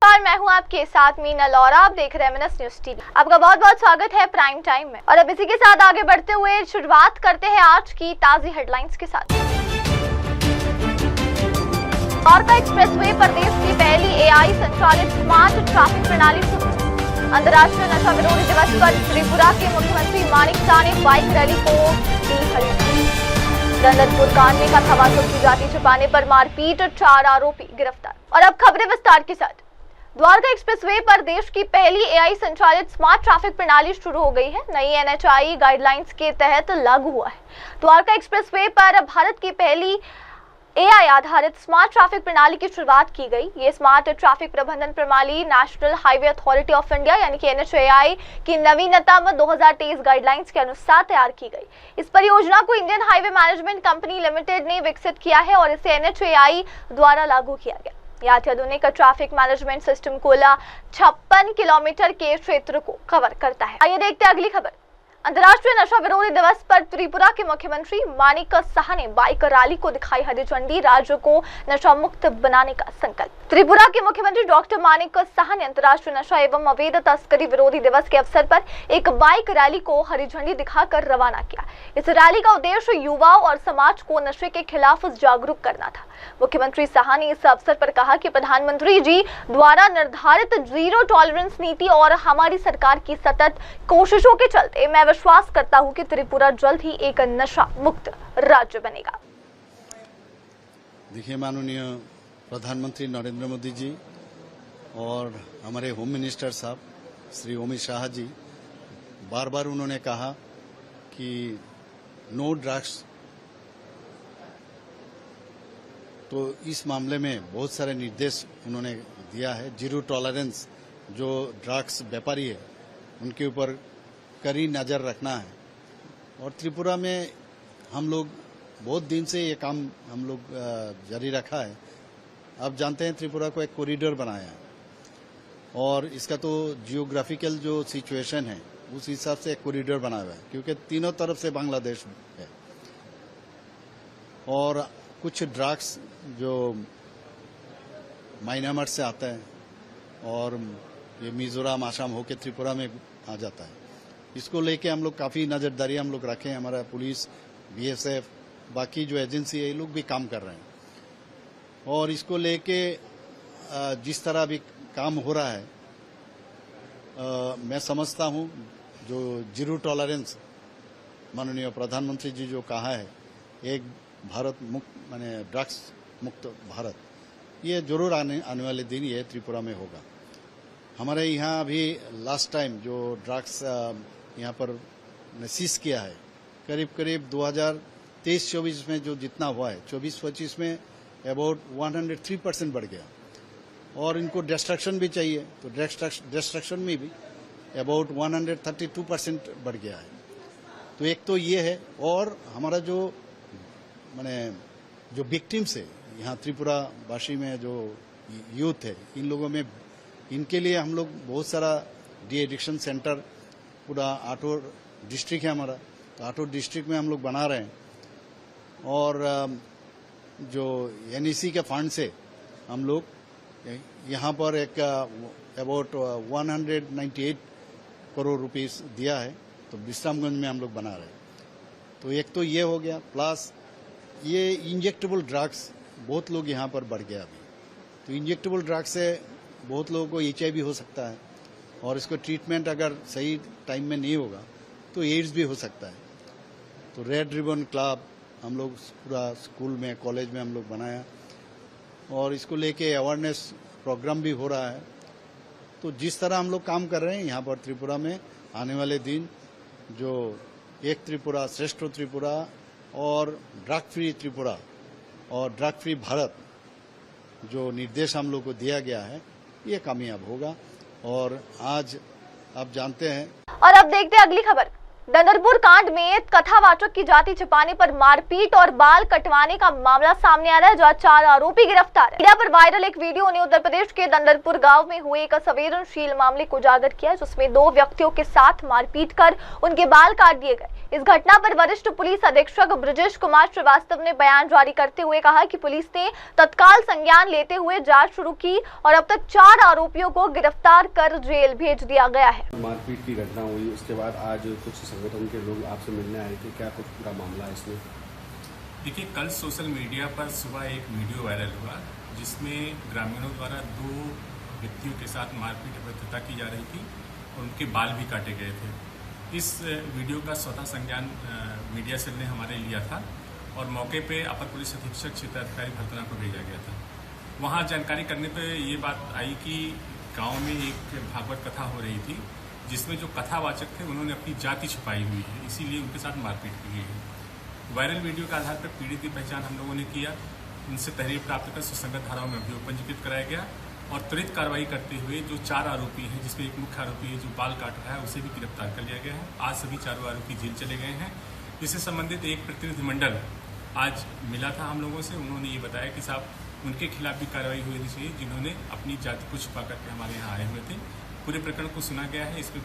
मैं हूं आपके साथ मीना लौरा। आप देख रहे हैं MNS न्यूज टीवी। आपका बहुत बहुत स्वागत है प्राइम टाइम में। और अब इसी के साथ आगे बढ़ते हुए शुरुआत करते हैं आज की ताजी हेडलाइंस के साथ। द्वारका एक्सप्रेसवे पर देश की पहली AI संचालित स्मार्ट ट्रैफिक प्रणाली शुरू। अंतर्राष्ट्रीय नशा विरोधी दिवस पर त्रिपुरा के मुख्यमंत्री मानिक शाह ने बाइक रैली को दी हरी झंडी। दंडनपुर कांड में कथावाचों की जाति छुपाने पर मारपीट, 4 आरोपी गिरफ्तार। और अब खबरें विस्तार के साथ। द्वारका एक्सप्रेसवे पर देश की पहली AI संचालित स्मार्ट ट्रैफिक प्रणाली शुरू हो गई है। नई NHAI गाइडलाइंस के तहत लागू हुआ है। द्वारका एक्सप्रेसवे पर भारत की पहली AI आधारित स्मार्ट ट्रैफिक प्रणाली की शुरुआत की गई। ये स्मार्ट ट्रैफिक प्रबंधन प्रणाली national highway authority of India यानी कि NHAI की नवीनतम 2023 गाइडलाइंस के अनुसार तैयार की गई। इस परियोजना को Indian highway management company limited ने विकसित किया है और इसे NHAI द्वारा लागू किया गया। यह अत्याधुनिक ट्रैफिक मैनेजमेंट सिस्टम कुल 56 किलोमीटर के क्षेत्र को कवर करता है। आइए देखते हैं अगली खबर। अंतर्राष्ट्रीय नशा विरोधी दिवस पर त्रिपुरा के मुख्यमंत्री मानिक शाह ने बाइक रैली को दिखाई हरी झंडी। राज्य को नशा मुक्त बनाने का संकल्प। त्रिपुरा के मुख्यमंत्री डॉक्टर मानिक शाह ने अंतर्राष्ट्रीय नशा एवं अवैध तस्करी विरोधी दिवस के अवसर पर एक बाइक रैली को हरी झंडी दिखाकर रवाना किया। इस रैली का उद्देश्य युवाओं और समाज को नशे के खिलाफ जागरूक करना था। मुख्यमंत्री शाह ने इस अवसर पर कहा कि प्रधानमंत्री जी द्वारा निर्धारित जीरो टॉलरेंस नीति और हमारी सरकार की सतत कोशिशों के चलते मैं विश्वास करता हूं कि त्रिपुरा जल्द ही एक नशा मुक्त राज्य बनेगा। देखिए, माननीय प्रधानमंत्री नरेंद्र मोदी जी और हमारे होम मिनिस्टर साहब श्री अमित शाह जी बार बार उन्होंने कहा कि नो ड्रग्स, तो इस मामले में बहुत सारे निर्देश उन्होंने दिया है। जीरो टॉलरेंस, जो ड्रग्स व्यापारी है उनके ऊपर कड़ी नज़र रखना है। और त्रिपुरा में हम लोग बहुत दिन से ये काम हम लोग जारी रखा है। आप जानते हैं त्रिपुरा को एक कॉरिडोर बनाया है और इसका तो जियोग्राफिकल जो सिचुएशन है उस हिसाब से एक कॉरिडोर बनाया हुआ है, क्योंकि तीनों तरफ से बांग्लादेश है। और कुछ ड्रग्स जो म्यांमार से आता है और ये मिजोरम, आसाम होके त्रिपुरा में आ जाता है। इसको लेके हम लोग काफ़ी नज़रदारी हम लोग रखे हैं। हमारा पुलिस, BSF, बाकी जो एजेंसी है ये लोग भी काम कर रहे हैं। और इसको लेके जिस तरह भी काम हो रहा है, मैं समझता हूँ जो जीरो टॉलरेंस माननीय प्रधानमंत्री जी जो कहा है, एक भारत मुक्त माने ड्रग्स मुक्त भारत, ये जरूर आने वाले दिन ये त्रिपुरा में होगा। हमारे यहाँ अभी लास्ट टाइम जो ड्रग्स यहाँ पर सीज किया है, करीब करीब 2023-24 में जो जितना हुआ है, 24-25 में अबाउट 103% बढ़ गया। और इनको डिस्ट्रक्शन भी चाहिए, तो डिस्ट्रक्शन में भी अबाउट 132% बढ़ गया है। तो एक तो ये है। और हमारा जो माने जो विक्टिम्स है यहाँ त्रिपुरा वासी में, जो यूथ है, इन लोगों में, इनके लिए हम लोग बहुत सारा डी एडिक्शन सेंटर, पूरा 8 डिस्ट्रिक्ट है हमारा, तो 8 डिस्ट्रिक्ट में हम लोग बना रहे हैं। और जो NEC के फंड से हम लोग यहाँ पर एक अबाउट 198 करोड़ रुपीस दिया है, तो विश्रामगंज में हम लोग बना रहे हैं। तो एक तो ये हो गया, प्लस ये इंजेक्टेबल ड्रग्स बहुत लोग यहाँ पर बढ़ गया अभी। तो इंजेक्टेबल ड्रग्स से बहुत लोगों को HIV हो सकता है और इसको ट्रीटमेंट अगर सही टाइम में नहीं होगा तो एड्स भी हो सकता है। तो रेड रिबन क्लब हम लोग पूरा स्कूल में, कॉलेज में हम लोग बनाया और इसको लेके अवेयरनेस प्रोग्राम भी हो रहा है। तो जिस तरह हम लोग काम कर रहे हैं यहाँ पर त्रिपुरा में, आने वाले दिन जो एक त्रिपुरा श्रेष्ठ त्रिपुरा और ड्रग फ्री त्रिपुरा और ड्रग फ्री भारत जो निर्देश हम लोग को दिया गया है, ये कामयाब होगा। और आज आप जानते हैं। और अब देखते हैं अगली खबर। डंडरपुर कांड में कथावाचक की जाति छिपाने पर मारपीट और बाल कटवाने का मामला सामने आ रहा है, जहां 4 आरोपी गिरफ्तार है। मीडिया पर वायरल एक वीडियो ने उत्तर प्रदेश के डंडरपुर गांव में हुए एक संवेदनशील मामले को उजागर किया, जिसमें 2 व्यक्तियों के साथ मारपीट कर उनके बाल काट दिए गए। इस घटना पर वरिष्ठ पुलिस अधीक्षक ब्रजेश कुमार श्रीवास्तव ने बयान जारी करते हुए कहा कि पुलिस ने तत्काल संज्ञान लेते हुए जांच शुरू की और अब तक 4 आरोपियों को गिरफ्तार कर जेल भेज दिया गया है। मारपीट की घटना हुई, उसके बाद आज कुछ संगठन के लोग आपसे मिलने आए थे, क्या कुछ पूरा मामला है इसमें? देखिए, कल सोशल मीडिया पर सुबह एक वीडियो वायरल हुआ जिसमें ग्रामीणों द्वारा 2 व्यक्तियों के साथ मारपीट अभद्रता की जा रही थी और उनके बाल भी काटे गए थे। इस वीडियो का स्वतः संज्ञान मीडिया सेल ने हमारे लिया था और मौके पे अपर पुलिस अधीक्षक क्षेत्राधिकारी भरतना को भेजा गया था। वहाँ जानकारी करने पे ये बात आई कि गांव में एक भागवत कथा हो रही थी जिसमें जो कथावाचक थे उन्होंने अपनी जाति छिपाई हुई है, इसीलिए उनके साथ मारपीट की गई है। वायरल वीडियो के आधार पर पीड़ित की पहचान हम लोगों ने किया, उनसे तहरीर प्राप्त कर सुसंगत धाराओं में अभियोग पंजीकृत कराया गया और त्वरित कार्रवाई करते हुए जो 4 आरोपी हैं, जिसमें एक मुख्य आरोपी है जो बाल काट रहा है, उसे भी गिरफ्तार कर लिया गया है। आज सभी 4 आरोपी जेल चले गए हैं। इससे संबंधित एक प्रतिनिधिमंडल आज मिला था हम लोगों से, उन्होंने ये बताया कि साहब उनके खिलाफ भी कार्रवाई होनी चाहिए जिन्होंने अपनी जाति को छुपा करके हमारे यहाँ आए हुए थे। पूरे प्रकरण को सुना गया है, इसमें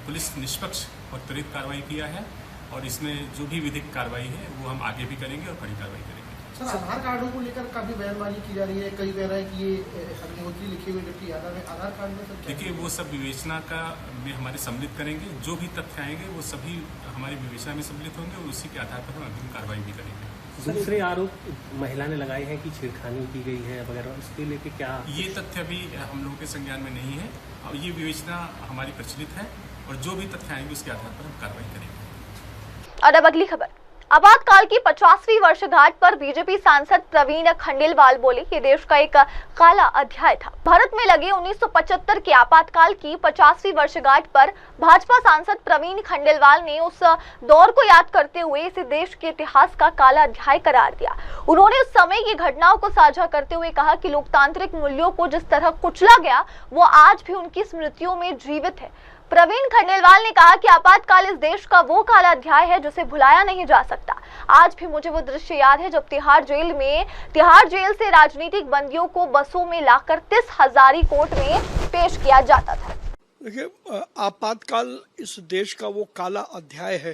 पुलिस निष्पक्ष और त्वरित कार्रवाई किया है और इसमें जो भी विधिक कार्रवाई है वो हम आगे भी करेंगे और कड़ी कार्रवाई करेंगे। सर, आधार कार्डों को लेकर काफी बयानबाजी की जा रही है, कई कह रहा है कि ये अग्निहोत्री लिखे हुए जबकि आधार कार्ड में सर देखिए, वो सब विवेचना का में हमारे सम्मिलित करेंगे, जो भी तथ्य आएंगे वो सभी हमारी विवेचना में सम्मिलित होंगे और उसी के आधार पर हम अग्रिम कार्रवाई भी करेंगे। दूसरे आरोप महिला ने लगाए हैं कि छेड़खानी की गई है वगैरह, इसके लेके क्या? ये तथ्य भी हम लोगों के संज्ञान में नहीं है और ये विवेचना हमारी प्रचलित है और जो भी तथ्य आएंगे उसके आधार पर हम कार्रवाई करेंगे। और अब अगली खबर। आपातकाल की 50वीं वर्षगांठ पर बीजेपी सांसद प्रवीण खंडेलवाल बोले कि देश का एक काला अध्याय था। भारत में लगे 1975 के आपातकाल की 50वीं वर्षगांठ पर भाजपा सांसद प्रवीण खंडेलवाल ने उस दौर को याद करते हुए इसे देश के इतिहास का काला अध्याय करार दिया। उन्होंने उस समय की घटनाओं को साझा करते हुए कहा कि लोकतांत्रिक मूल्यों को जिस तरह कुचला गया वो आज भी उनकी स्मृतियों में जीवित है। प्रवीण खंडेलवाल ने कहा कि आपातकाल इस देश का वो काला अध्याय है जिसे भुलाया नहीं जा सकता। आज भी मुझे वो दृश्य याद है जब तिहाड़ जेल से राजनीतिक बंदियों को बसों में लाकर 30 हजारी कोर्ट में पेश किया जाता था। देखिए, आपातकाल इस देश का वो काला अध्याय है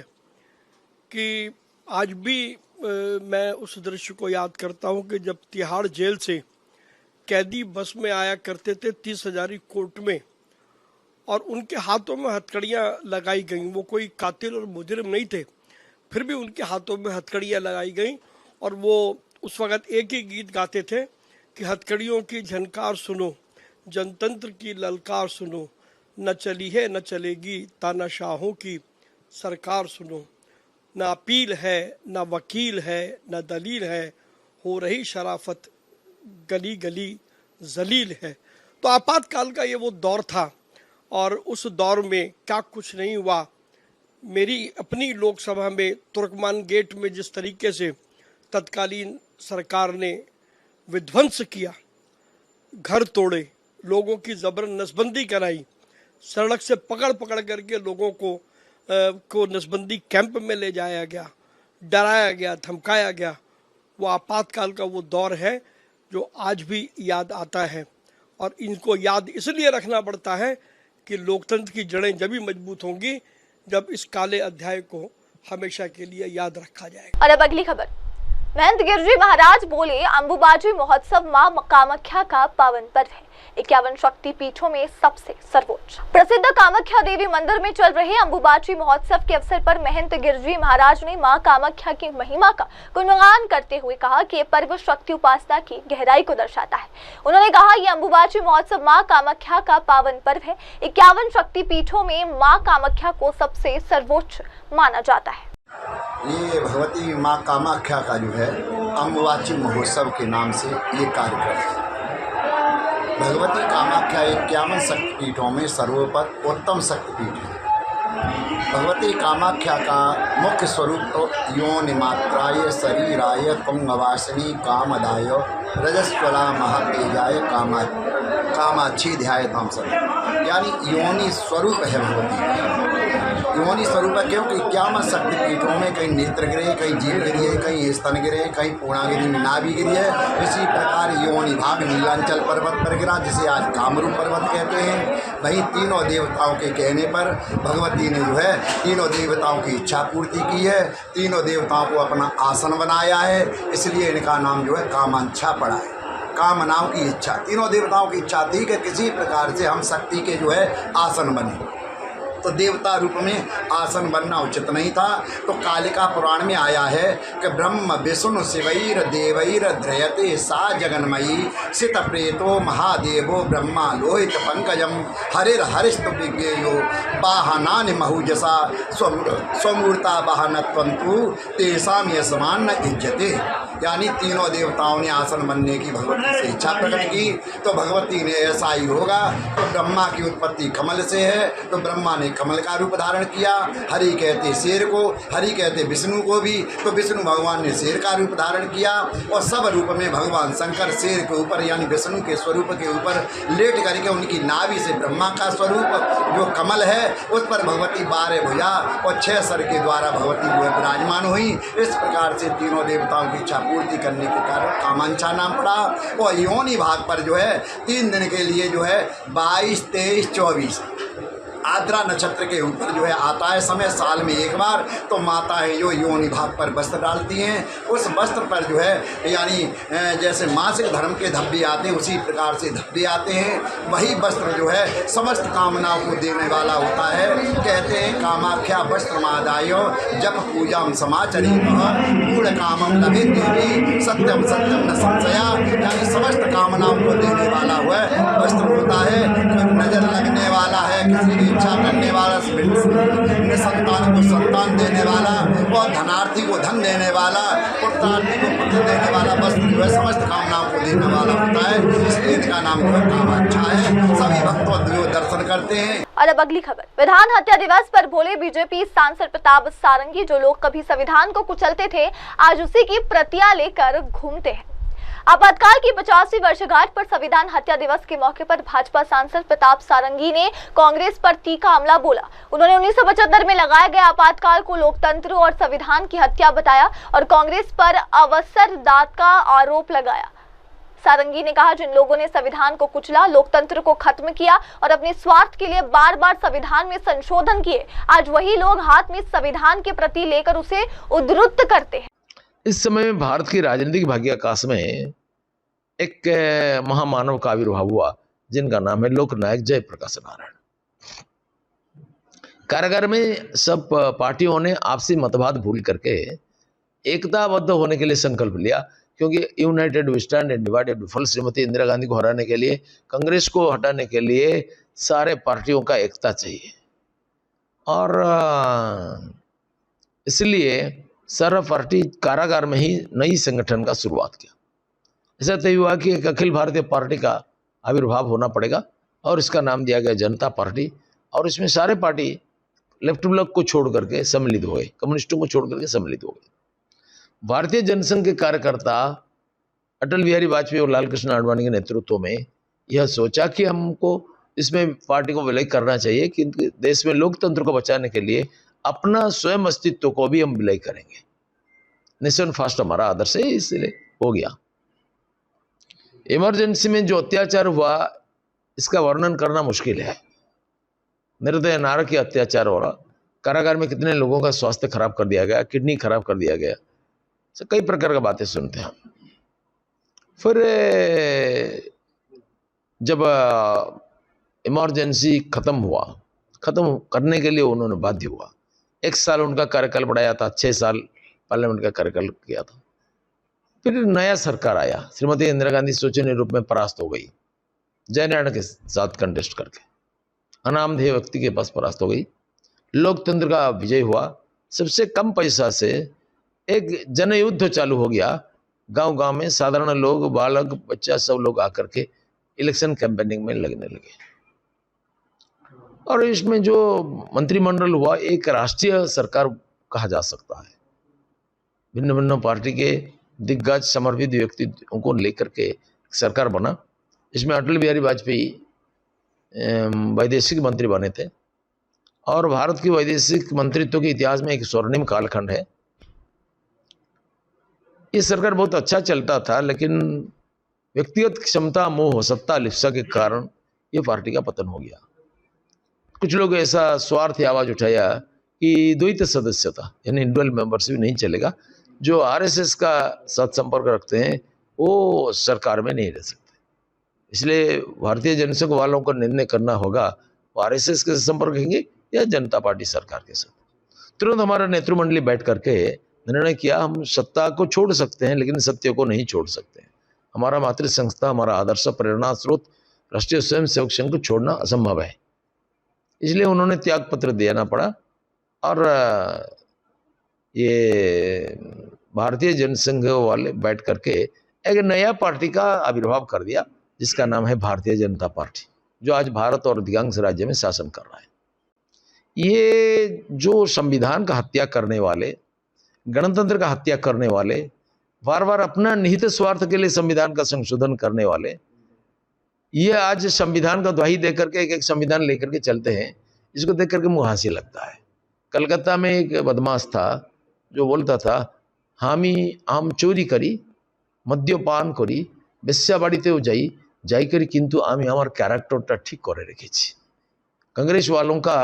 कि आज भी मैं उस दृश्य को याद करता हूँ कि जब तिहाड़ जेल से कैदी बस में आया करते थे 30 हजारी कोर्ट में और उनके हाथों में हथकड़ियाँ लगाई गईं। वो कोई कातिल और मुजरिम नहीं थे, फिर भी उनके हाथों में हथकड़ियाँ लगाई गईं और वो उस वक़्त एक ही गीत गाते थे कि हथकड़ियों की झनकार सुनो, जनतंत्र की ललकार सुनो, न चली है न चलेगी तानाशाहों की सरकार सुनो, न अपील है न वकील है न दलील है, हो रही शराफत गली गली जलील है। तो आपातकाल का ये वो दौर था और उस दौर में क्या कुछ नहीं हुआ। मेरी अपनी लोकसभा में तुर्कमान गेट में जिस तरीके से तत्कालीन सरकार ने विध्वंस किया, घर तोड़े, लोगों की जबरन नसबंदी कराई, सड़क से पकड़ करके लोगों को नसबंदी कैंप में ले जाया गया, डराया गया, धमकाया गया, वो आपातकाल का वो दौर है जो आज भी याद आता है। और इनको याद इसलिए रखना पड़ता है कि लोकतंत्र की जड़ें जब भी मजबूत होंगी जब इस काले अध्याय को हमेशा के लिए याद रखा जाएगा। और अब अगली खबर। महंत गिरजी महाराज बोले, अंबुबाची महोत्सव मां कामाख्या का पावन पर्व है, 51 शक्ति पीठों में सबसे सर्वोच्च। प्रसिद्ध कामाख्या देवी मंदिर में चल रहे अंबुबाची महोत्सव के अवसर पर महंत गिरजी महाराज ने मां कामाख्या की महिमा का गुणगान करते हुए कहा कि ये पर्व शक्ति उपासना की गहराई को दर्शाता है। उन्होंने कहा, ये अंबुबाची महोत्सव मां कामाख्या का पावन पर्व है। 51 शक्ति पीठों में मां कामाख्या को सबसे सर्वोच्च माना जाता है। ये भगवती माँ कामाख्या का जो है अंबुबाची महोत्सव के नाम से ये कार्यक्रम है। भगवती कामाख्या 51 शक्तिपीठों में सर्वोपरि उत्तम शक्तिपीठ है। भगवती कामाख्या का मुख्य स्वरूप योनिमात्राय शरीराय कुंभवासिनी कामदाय रजस्वला महातेजाय कामाक्षी ध्यायताम सब, यानी योनि स्वरूप है भगवती। योनि स्वरूप है, क्योंकि 51 शक्तिपीठों में कहीं नेत्र गिरे, कहीं जीव गिरी है, कहीं स्तन गिरे, कहीं पूर्णागिरी में नाभि गिरी है। इसी प्रकार योनि भाग नीलांचल पर्वत पर गिरा, जिसे आज कामरूप पर्वत कहते हैं। वहीं तीनों देवताओं के कहने पर भगवती ने जो है तीनों देवताओं की इच्छा पूर्ति की है, तीनों देवताओं को अपना आसन बनाया है, इसलिए इनका नाम जो है कामांछा पड़ा है। कामनाओं की इच्छा, तीनों देवताओं की इच्छा थी कि किसी प्रकार से हम शक्ति के जो है आसन बने, तो देवता रूप में आसन बनना उचित नहीं था। तो कालिका पुराण में आया है कि ब्रह्म विष्णु शिवैर देवैर ध्रयते सा जगन्मयी सित प्रेतो महादेवो ब्रह्मा लोहित पंकजम हरिर हरिस्तु विज्ञेयो वाहनानि महूजसा स्वमूर्ता वाहनत्वंतु तेषाम यशमान न इज्जते। यानी तीनों देवताओं ने आसन बनने की भगवती से इच्छा प्रकट की, तो भगवती ने ऐसा ही होगा। तो ब्रह्मा की उत्पत्ति कमल से है, तो ब्रह्मा ने कमल का रूप धारण किया। हरि कहते शेर को, हरि कहते विष्णु को भी, तो विष्णु भगवान ने शेर का रूप धारण किया। और सब रूप में भगवान शंकर शेर के ऊपर यानी विष्णु के स्वरूप के ऊपर लेट करके उनकी नाभि से ब्रह्मा का स्वरूप जो कमल है उस पर भगवती 12 भुजा और 6 सर के द्वारा भगवती जो है विराजमान हुई। इस प्रकार से तीनों देवताओं की इच्छा पूर्ति करने के कारण कामांछा नाम पड़ा। और योनि भाग पर जो है 3 दिन के लिए जो है 22, 23, 24 आद्रा नक्षत्र के ऊपर जो है आता है समय, साल में एक बार। तो माताएं जो योनि भाग पर वस्त्र डालती हैं, उस वस्त्र पर जो है यानी जैसे मासिक धर्म के धब्बे आते हैं उसी प्रकार से धब्बे आते हैं। वही वस्त्र जो है समस्त कामनाओं को देने वाला होता है। कहते हैं कामाख्या वस्त्र मादायो जब पूजा समाचरी पूर्ण कामम लभे देवी सत्यम सत्यम न संशया। यानी समस्त कामनाओं को देने वाला हुआ वस्त्र होता है। नजर लगने वाला है, किसी की इच्छा करने वाला, संतान को संतान देने वाला और धनार्थी को धन देने वाला, पुत्रार्थी को पुत्र देने वाला वस्त्र जो है समस्त कामनाओं को देने वाला होता है। इसलिए इनका नाम जो है कामाख्या है। सभी भक्तों जो दर्शन करते हैं। और अब अगली खबर, विधान हत्या दिवस पर बोले बीजेपी सांसद प्रताप सारंगी, जो लोग कभी संविधान को कुचलते थे आज उसी की प्रतियां लेकर घूमते हैं। आपातकाल की 50वीं वर्षगांठ पर संविधान हत्या दिवस के मौके पर भाजपा सांसद प्रताप सारंगी ने कांग्रेस पर तीखा हमला बोला। उन्होंने 1975 में लगाए गए आपातकाल को लोकतंत्र और संविधान की हत्या बताया और कांग्रेस पर अवसरदात का आरोप लगाया। सारंगी ने कहा, जिन लोगों ने संविधान को कुचला, लोकतंत्र को खत्म किया और अपने स्वार्थ के लिए बार बार संविधान में संशोधन किए, आज वही लोग हाथ में संविधान के प्रति लेकर उसे उद्धृत करते हैं। इस समय में भारत की राजनीतिक भाग्याकाश में एक महामानव का आविर्भाव हुआ जिनका नाम है लोकनायक जयप्रकाश नारायण। कारागार में सब पार्टियों ने आपसी मतभेद भूल करके एकताबद्ध होने के लिए संकल्प लिया, क्योंकि united we stand and divided we fall. Shrimati Indira Gandhi को हराने के लिए, कांग्रेस को हटाने के लिए सारे पार्टियों का एकता चाहिए। और इसलिए सारा पार्टी कारागार में ही नई संगठन का शुरुआत किया। ऐसा तय हुआ कि एक अखिल भारतीय पार्टी का आविर्भाव होना पड़ेगा और इसका नाम दिया गया जनता पार्टी। और इसमें सारे पार्टी लेफ्ट ब्लॉक को छोड़ करके सम्मिलित हो गए, कम्युनिस्टों को छोड़ करके सम्मिलित हो गए। भारतीय जनसंघ के कार्यकर्ता अटल बिहारी वाजपेयी और लाल कृष्ण आडवाणी के नेतृत्व में यह सोचा कि हमको इसमें पार्टी को विलय करना चाहिए कि देश में लोकतंत्र को बचाने के लिए अपना स्वयं अस्तित्व को भी हम विलय करेंगे। नेशन फर्स्ट हमारा आदर्श है, इसलिए हो गया। इमरजेंसी में जो अत्याचार हुआ इसका वर्णन करना मुश्किल है। निर्दय नारक की अत्याचार हो रहा, कारागार में कितने लोगों का स्वास्थ्य खराब कर दिया गया, किडनी खराब कर दिया गया, कई प्रकार की बातें सुनते हैं। फिर जब इमरजेंसी खत्म करने के लिए उन्होंने बाध्य हुआ। 1 साल उनका कार्यकाल बढ़ाया था, 6 साल पार्लियामेंट का कार्यकाल किया था। फिर नया सरकार आया, श्रीमती इंदिरा गांधी शोचनीय रूप में परास्त हो गई, जयनारायण के साथ कंटेस्ट करके अनामधेय व्यक्ति के पास परास्त हो गई। लोकतंत्र का विजय हुआ। सबसे कम पैसा से एक जनयुद्ध चालू हो गया। गांव गांव में साधारण लोग, बालक, बच्चा सब लोग आकर के इलेक्शन कैंपेनिंग में लगने लगे। और इसमें जो मंत्रिमंडल हुआ एक राष्ट्रीय सरकार कहा जा सकता है। भिन्न भिन्न पार्टी के दिग्गज समर्पित व्यक्तियों को लेकर के सरकार बना। इसमें अटल बिहारी वाजपेयी वैदेशिक मंत्री बने थे और भारत की वैदेशिक मंत्रित्व के इतिहास में एक स्वर्णिम कालखंड है। ये सरकार बहुत अच्छा चलता था, लेकिन व्यक्तिगत क्षमता, मोह, सत्ता लिप्सा के कारण ये पार्टी का पतन हो गया। कुछ लोग ऐसा स्वार्थी आवाज उठाया कि द्वैत सदस्यता यानी डुअल मेंबरशिप नहीं चलेगा। जो आरएसएस का साथ संपर्क रखते हैं वो सरकार में नहीं रह सकते। इसलिए भारतीय जनसंघ वालों को निर्णय करना होगा, वो आरएसएस के साथ संपर्क रखेंगे या जनता पार्टी सरकार के साथ। तुरंत हमारा नेतृमंडली बैठ करके निर्णय किया, हम सत्ता को छोड़ सकते हैं लेकिन सत्य को नहीं छोड़ सकते। हमारा मातृ संस्था, हमारा आदर्श प्रेरणा स्रोत राष्ट्रीय स्वयंसेवक संघ को छोड़ना असंभव है। इसलिए उन्होंने त्याग पत्र देना पड़ा और ये भारतीय जनसंघ वाले बैठ करके एक नया पार्टी का आविर्भाव कर दिया, जिसका नाम है भारतीय जनता पार्टी, जो आज भारत और अधिकांश राज्य में शासन कर रहा है। ये जो संविधान का हत्या करने वाले, गणतंत्र का हत्या करने वाले, बार बार अपना निहित स्वार्थ के लिए संविधान का संशोधन करने वाले, ये आज संविधान का द्वाही देकर के एक संविधान लेकर के चलते हैं। इसको देख करके मुँह हंसी लगता है। कलकत्ता में एक बदमाश था जो बोलता था, हामी आम चोरी करी, मद्यपान करी, बेश्या बाड़ीतेও যাই, যাই करी किंतु आमी हमार कैरेक्टरটা ठीक करे रेखेছি। कांग्रेस वालों का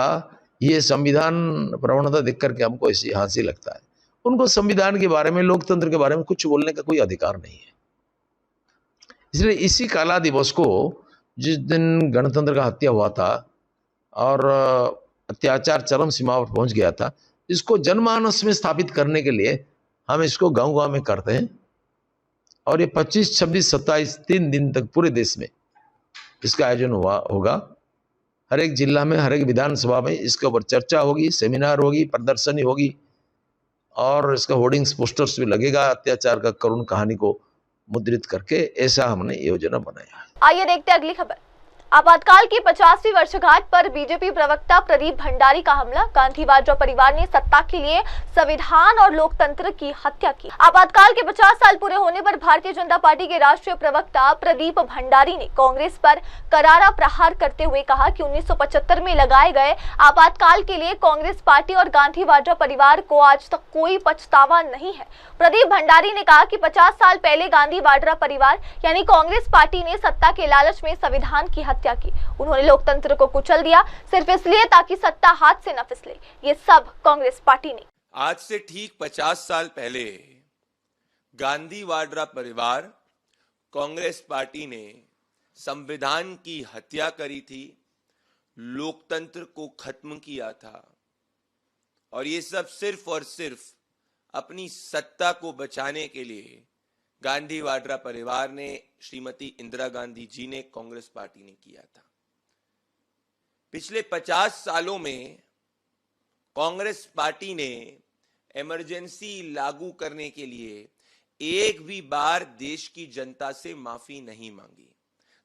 ये संविधान प्रवणता देख करके हमको ऐसी हंसी लगता है। उनको संविधान के बारे में, लोकतंत्र के बारे में कुछ बोलने का कोई अधिकार नहीं है। इसलिए इसी काला दिवस को, जिस दिन गणतंत्र का हत्या हुआ था और अत्याचार चरम सीमा पर पहुंच गया था, इसको जनमानस में स्थापित करने के लिए हम इसको गांव-गांव में करते हैं। और ये 25, 26, 27 3 दिन तक पूरे देश में इसका आयोजन होगा। हर एक जिला में, हर एक विधानसभा में इसके ऊपर चर्चा होगी, सेमिनार होगी, प्रदर्शनी होगी और इसका होर्डिंग्स, पोस्टर्स भी लगेगा अत्याचार का करुण कहानी को मुद्रित करके। ऐसा हमने योजना बनाया है। आइए देखते हैं अगली खबर। आपातकाल की 50वीं वर्षगांठ पर बीजेपी प्रवक्ता प्रदीप भंडारी का हमला। गांधी वाड्रा परिवार ने सत्ता के लिए संविधान और लोकतंत्र की हत्या की। आपातकाल के 50 साल पूरे होने पर भारतीय जनता पार्टी के राष्ट्रीय प्रवक्ता प्रदीप भंडारी ने कांग्रेस पर करारा प्रहार करते हुए कहा कि 1975 में लगाए गए आपातकाल के लिए कांग्रेस पार्टी और गांधी वाड्रा परिवार को आज तक कोई पछतावा नहीं है। प्रदीप भंडारी ने कहा कि 50 साल पहले गांधी वाड्रा परिवार यानी कांग्रेस पार्टी ने सत्ता के लालच में संविधान की हत्या की। उन्होंने लोकतंत्र को कुचल दिया सिर्फ इसलिए ताकि सत्ता हाथ से न फिसले। ये सब कांग्रेस पार्टी ने। आज से ठीक 50 साल पहले गांधी वाड्रा परिवार, कांग्रेस पार्टी ने संविधान की हत्या करी थी, लोकतंत्र को खत्म किया था और ये सब सिर्फ और सिर्फ अपनी सत्ता को बचाने के लिए गांधी वाड्रा परिवार ने, श्रीमती इंदिरा गांधी जी ने, कांग्रेस पार्टी ने किया था। पिछले 50 सालों में कांग्रेस पार्टी ने इमरजेंसी लागू करने के लिए एक भी बार देश की जनता से माफी नहीं मांगी।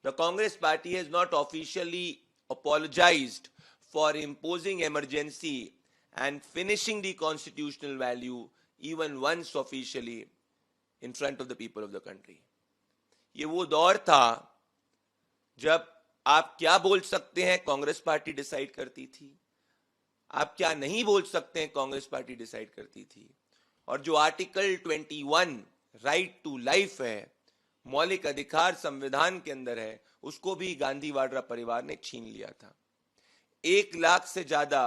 The Congress party has not officially apologized for imposing emergency and finishing the constitutional value even once officially in front of the people of the country. ये वो दौर था जब आप क्या बोल सकते हैं कांग्रेस पार्टी डिसाइड करती थी, आप क्या नहीं बोल सकते हैं कांग्रेस पार्टी डिसाइड करती थी। और जो आर्टिकल 21 राइट टू लाइफ है, मौलिक अधिकार संविधान के अंदर है, उसको भी गांधी वाड्रा परिवार ने छीन लिया था। 1 लाख से ज्यादा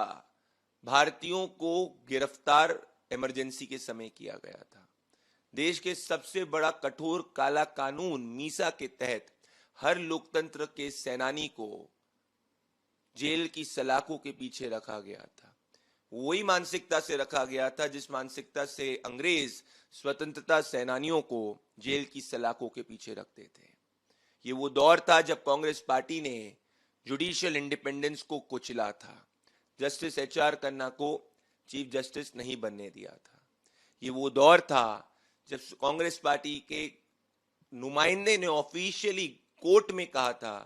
भारतीयों को गिरफ्तार इमरजेंसी के समय किया गया था। देश के सबसे बड़ा कठोर काला कानून मीसा के तहत हर लोकतंत्र के सेनानी को जेल की सलाखों के पीछे रखा गया था। वही मानसिकता से रखा गया था जिस मानसिकता से अंग्रेज स्वतंत्रता सेनानियों को जेल की सलाखों के पीछे रखते थे। ये वो दौर था जब कांग्रेस पार्टी ने जुडिशियल इंडिपेंडेंस को कुचला था, जस्टिस HR खन्ना को चीफ जस्टिस नहीं बनने दिया था। ये वो दौर था जब कांग्रेस पार्टी के नुमाइंदे ने ऑफिशियली कोर्ट में कहा था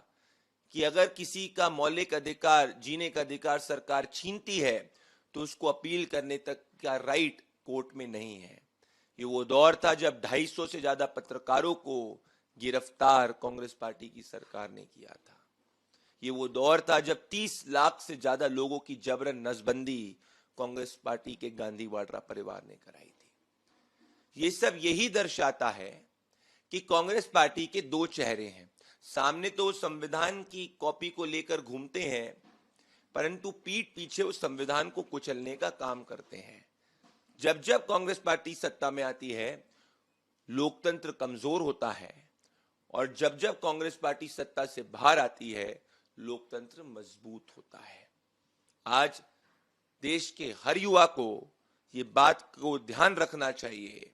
कि अगर किसी का मौलिक अधिकार, जीने का अधिकार सरकार छीनती है तो उसको अपील करने तक का राइट कोर्ट में नहीं है। ये वो दौर था जब 250 से ज्यादा पत्रकारों को गिरफ्तार कांग्रेस पार्टी की सरकार ने किया था। ये वो दौर था जब 30 लाख से ज्यादा लोगों की जबरन नसबंदी कांग्रेस पार्टी के गांधी वाड्रा परिवार ने कराई थी। ये सब यही दर्शाता है कि कांग्रेस पार्टी के दो चेहरे हैं। सामने तो संविधान की कॉपी को लेकर घूमते हैं, परंतु पीठ पीछे उस संविधान को कुचलने का काम करते हैं। जब जब कांग्रेस पार्टी सत्ता में आती है, लोकतंत्र कमजोर होता है, और जब जब कांग्रेस पार्टी सत्ता से बाहर आती है, लोकतंत्र मजबूत होता है। आज देश के हर युवा को ये बात को ध्यान रखना चाहिए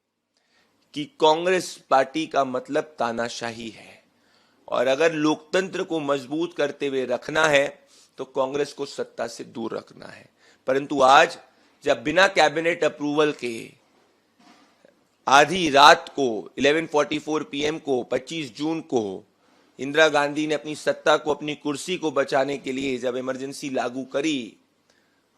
कि कांग्रेस पार्टी का मतलब तानाशाही है, और अगर लोकतंत्र को मजबूत करते हुए रखना है तो कांग्रेस को सत्ता से दूर रखना है। परंतु आज जब बिना कैबिनेट अप्रूवल के आधी रात को 11:44 PM को 25 जून को इंदिरा गांधी ने अपनी सत्ता को, अपनी कुर्सी को बचाने के लिए जब इमरजेंसी लागू करी,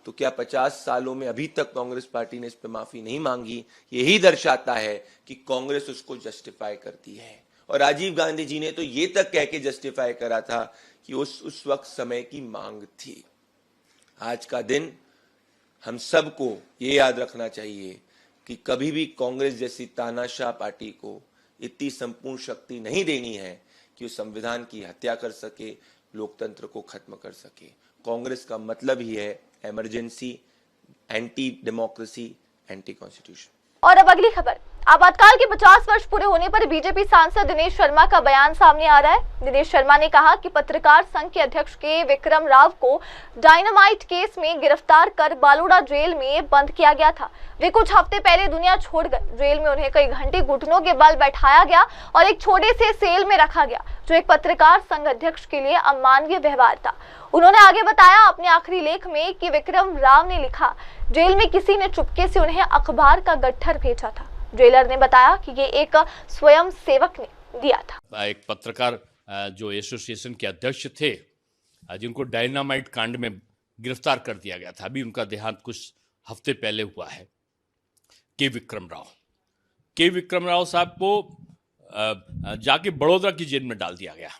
तो क्या 50 सालों में अभी तक कांग्रेस पार्टी ने इस पर माफी नहीं मांगी? यही दर्शाता है कि कांग्रेस उसको जस्टिफाई करती है। और राजीव गांधी जी ने तो ये तक कह के जस्टिफाई करा था कि उस वक्त समय की मांग थी। आज का दिन हम सबको ये याद रखना चाहिए कि कभी भी कांग्रेस जैसी तानाशाह पार्टी को इतनी संपूर्ण शक्ति नहीं देनी है कि वो संविधान की हत्या कर सके, लोकतंत्र को खत्म कर सके। कांग्रेस का मतलब ही है emergency, anti democracy, anti constitution. और अब अगली खबर। आपातकाल के 50 वर्ष पूरे होने पर बीजेपी सांसद दिनेश शर्मा का बयान सामने आ रहा है। दिनेश शर्मा ने कहा कि पत्रकार संघ के अध्यक्ष के विक्रम राव को डायनामाइट केस में गिरफ्तार कर बालोड़ा जेल में बंद किया गया था। वे कुछ हफ्ते पहले दुनिया छोड़ गए। जेल में उन्हें कई घंटे घुटनों के बल बैठाया गया और एक छोटे से सेल में रखा गया, जो एक पत्रकार संघ अध्यक्ष के लिए अमानवीय व्यवहार था। उन्होंने आगे बताया अपने आखिरी लेख में कि विक्रम राव ने लिखा, जेल में किसी ने चुपके से उन्हें अखबार का गट्ठर भेजा था। जेलर ने बताया कि ये एक स्वयं सेवक ने दिया था। एक पत्रकार जो एसोसिएशन के अध्यक्ष थे, जिनको डायनामाइट कांड में गिरफ्तार कर दिया गया था, अभी उनका देहांत कुछ हफ्ते पहले हुआ है, के विक्रम राव साहब को जाके बड़ौदा की जेल में डाल दिया गया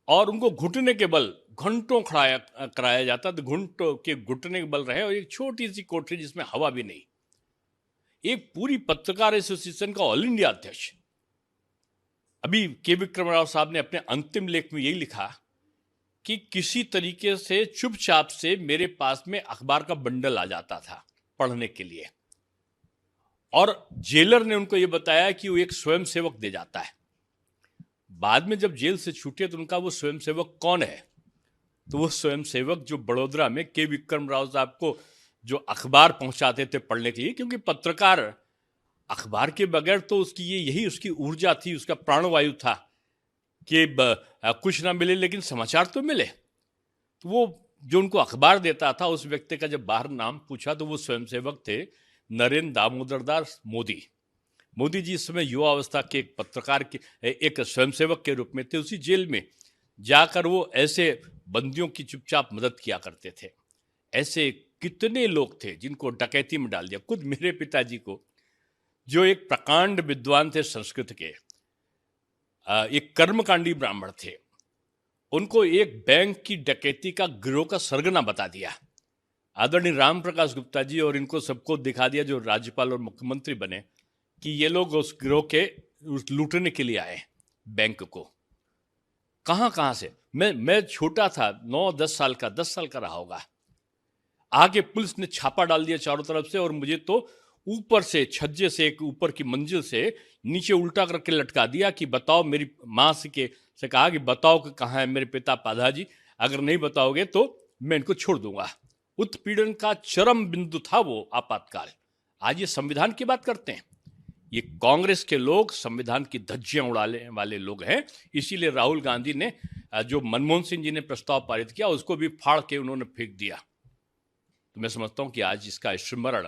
और उनको घुटने के बल घंटों कराया जाता, तो घंटों के घुटने के बल रहे, और एक छोटी सी कोठरी जिसमें हवा भी नहीं। एक पूरी पत्रकार एसोसिएशन का ऑल इंडिया अध्यक्ष। अभी के विक्रम राव साहब ने अपने अंतिम लेख में यही लिखा कि किसी तरीके से चुपचाप से मेरे पास में अखबार का बंडल आ जाता था पढ़ने के लिए, और जेलर ने उनको यह बताया कि वो एक स्वयंसेवक दे जाता है। बाद में जब जेल से छूटे तो उनका वो स्वयंसेवक कौन है? तो वो स्वयंसेवक जो बड़ोदरा में के विक्रम राव साहब को जो अखबार पहुंचाते थे पढ़ने के लिए, क्योंकि पत्रकार अखबार के बगैर तो उसकी यही उसकी ऊर्जा थी, उसका प्राणवायु था कि कुछ ना मिले लेकिन समाचार तो मिले। तो वो जो उनको अखबार देता था, उस व्यक्ति का जब बाहर नाम पूछा तो वो स्वयंसेवक थे नरेंद्र दामोदर दास मोदी। मोदी जी इस समय युवा अवस्था के एक पत्रकार के एक स्वयंसेवक के रूप में थे। उसी जेल में जाकर वो ऐसे बंदियों की चुपचाप मदद किया करते थे। ऐसे कितने लोग थे जिनको डकैती में डाल दिया। खुद मेरे पिताजी को, जो एक प्रकांड विद्वान थे संस्कृत के, एक कर्मकांडी ब्राह्मण थे, उनको एक बैंक की डकैती का गिरोह का सरगना बता दिया आदरणीय राम प्रकाश गुप्ता जी, और इनको सबको दिखा दिया जो राज्यपाल और मुख्यमंत्री बने कि ये लोग उस गिरोह के लूटने के लिए आए बैंक को। कहाँ से मैं छोटा था, 9-10 साल का, 10 साल का रहा होगा। आगे पुलिस ने छापा डाल दिया चारों तरफ से, और मुझे तो ऊपर से छज्जे से, एक ऊपर की मंजिल से नीचे उल्टा करके लटका दिया कि बताओ। मेरी माँ से कहा कि बताओ कि कहाँ है मेरे पिता पादाजी, अगर नहीं बताओगे तो मैं इनको छोड़ दूंगा। उत्पीड़न का चरम बिंदु था वो आपातकाल। आज ये संविधान की बात करते हैं। ये कांग्रेस के लोग संविधान की धज्जियां उड़ाने वाले लोग हैं। इसीलिए राहुल गांधी ने जो मनमोहन सिंह जी ने प्रस्ताव पारित किया, उसको भी फाड़ के उन्होंने फेंक दिया। तो मैं समझता हूं कि आज इसका स्मरण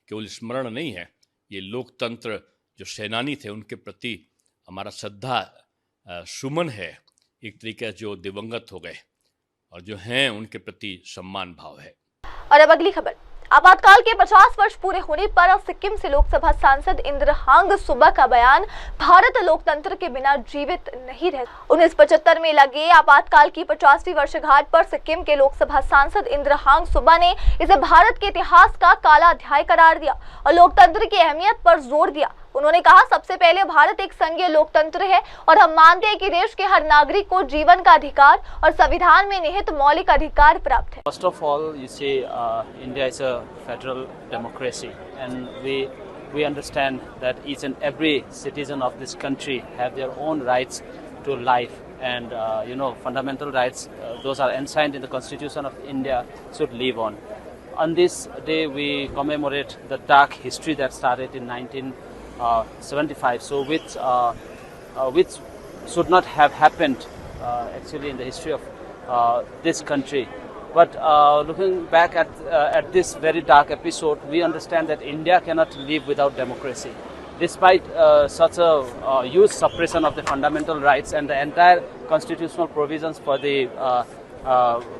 केवल स्मरण नहीं है, ये लोकतंत्र जो सेनानी थे उनके प्रति हमारा श्रद्धा सुमन है। एक तरीके से जो दिवंगत हो गए और जो हैं उनके प्रति सम्मान भाव है। और अब अगली खबर। आपातकाल के 50 वर्ष पूरे होने पर सिक्किम से लोकसभा सांसद इंद्रहांग सुब्बा का बयान भारत लोकतंत्र के बिना जीवित नहीं रह। 1975 में लगे आपातकाल की 50वीं वर्षगांठ पर सिक्किम के लोकसभा सांसद इंद्रहांग सुब्बा ने इसे भारत के इतिहास का काला अध्याय करार दिया और लोकतंत्र की अहमियत पर जोर दिया। उन्होंने कहा, सबसे पहले भारत एक संघीय लोकतंत्र है और हम मानते हैं कि देश के हर नागरिक को जीवन का अधिकार और संविधान में निहित मौलिक अधिकार प्राप्त है। First of all, you see, India is a federal democracy, and we understand that each and every citizen of this country have their own rights to life, and fundamental rights, those are enshrined in the Constitution of India, should live on. On this day, we commemorate the dark history that started in 1975, so which should not have happened actually in the history of this country. But looking back at this very dark episode, we understand that India cannot live without democracy. Despite such a huge suppression of the fundamental rights and the entire constitutional provisions for the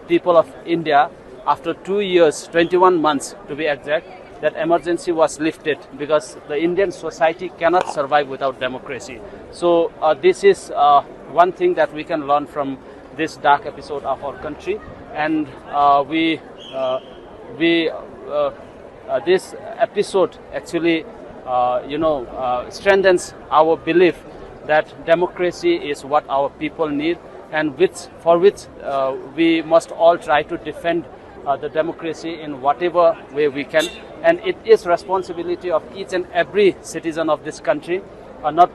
people of India, after 2 years, 21 months to be exact, that emergency was lifted because the Indian society cannot survive without democracy. So this is one thing that we can learn from this dark episode of our country, and this episode actually strengthens our belief that democracy is what our people need, and for which we must all try to defend the democracy in whatever way we can. And it is responsibility of each and every citizen of this country, not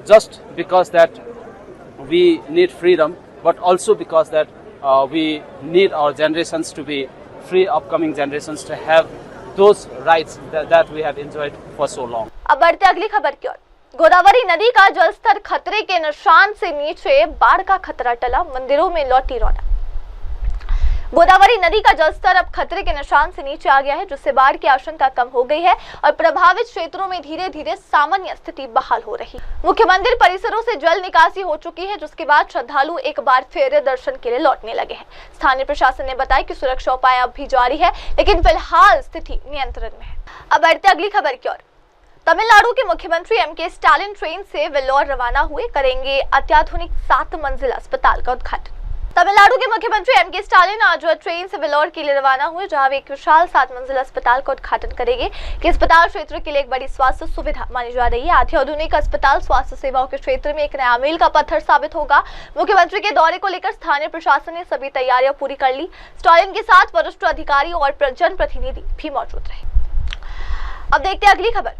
just because that we need freedom, but also because that we need our generations to be free, upcoming generations to have those rights that we have enjoyed for so long. अब बढ़ते अगली खबर की ओर। गोदावरी नदी का जलस्तर खतरे के निशान से नीचे, बाढ़ का खतरा टला, मंदिरों में लौटी रौनक। गोदावरी नदी का जलस्तर अब खतरे के निशान से नीचे आ गया है, जिससे बाढ़ की आशंका कम हो गई है और प्रभावित क्षेत्रों में धीरे धीरे सामान्य स्थिति बहाल हो रही। मुख्य मंदिर परिसरों से जल निकासी हो चुकी है, जिसके बाद श्रद्धालु एक बार फिर दर्शन के लिए लौटने लगे हैं। स्थानीय प्रशासन ने बताया कि सुरक्षा उपाय अब भी जारी है, लेकिन फिलहाल स्थिति नियंत्रण में है। अब बढ़ते अगली खबर की ओर। तमिलनाडु के मुख्यमंत्री एमके स्टालिन ट्रेन से वेल्लोर रवाना हुए, करेंगे अत्याधुनिक 7 मंजिला अस्पताल का उद्घाटन। तमिलनाडु के मुख्यमंत्री एमके स्टालिन आज ट्रेन से वेल्लोर के लिए रवाना हुए, जहां वे एक विशाल 7 मंजिला अस्पताल का उद्घाटन करेंगे। कि अस्पताल क्षेत्र के लिए एक बड़ी स्वास्थ्य सुविधा मानी जा रही है। अत्याधुनिक अस्पताल स्वास्थ्य सेवाओं के क्षेत्र में एक नया मील का पत्थर साबित होगा। मुख्यमंत्री के दौरे को लेकर स्थानीय प्रशासन ने सभी तैयारियां पूरी कर ली। स्टालिन के साथ वरिष्ठ अधिकारी और जनप्रतिनिधि भी मौजूद रहे। अब देखते हैं अगली खबर।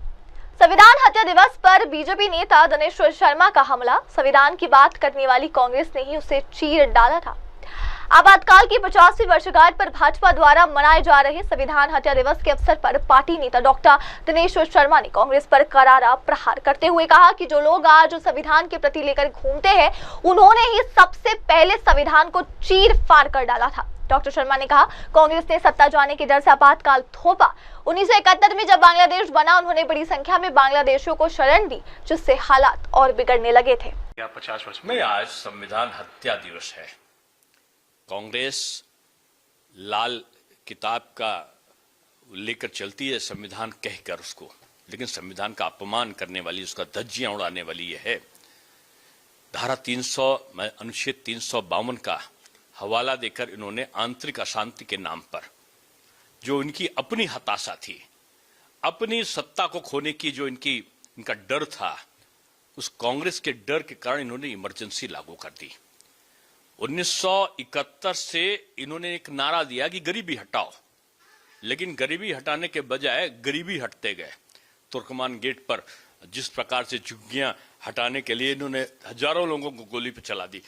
संविधान हत्या दिवस पर बीजेपी नेता दिनेश शर्मा का हमला। संविधान की बात करने वाली कांग्रेस ने ही उसे चीर डाला था। आपातकाल की 50वीं वर्षगांठ पर भाजपा द्वारा मनाए जा रहे संविधान हत्या दिवस के अवसर पर पार्टी नेता डॉक्टर दिनेश शर्मा ने कांग्रेस पर करारा प्रहार करते हुए कहा कि जो लोग आज संविधान के प्रति लेकर घूमते हैं, उन्होंने ही सबसे पहले संविधान को चीर फाड़ कर डाला था। डॉक्टर शर्मा ने कहा, कांग्रेस ने सत्ता जाने के डर से आपातकाल थोपा। 1971 में जब बांग्लादेश बना, उन्होंने बड़ी संख्या में बांग्लादेशियों को शरण दी, जिससे हालात और बिगड़ने लगे थे। 50 वर्ष में आज संविधान हत्या दिवस है। कांग्रेस लाल किताब का लेकर चलती है संविधान कहकर उसको, लेकिन संविधान का अपमान करने वाली, उसका धज्जियां उड़ाने वाली यह है। धारा 300 अनुच्छेद 352 का हवाला देकर इन्होंने आंतरिक अशांति के नाम पर, जो इनकी अपनी हताशा थी, अपनी सत्ता को खोने की जो इनका डर था, उस कांग्रेस के डर के कारण इन्होंने इमरजेंसी लागू कर दी। 1971 से इन्होंने एक नारा दिया कि गरीबी हटाओ, लेकिन गरीबी हटाने के बजाय गरीबी हटते गए। तुर्कमान गेट पर जिस प्रकार से झुग्गियां हटाने के लिए इन्होंने हजारों लोगों को गोली पे चला दी,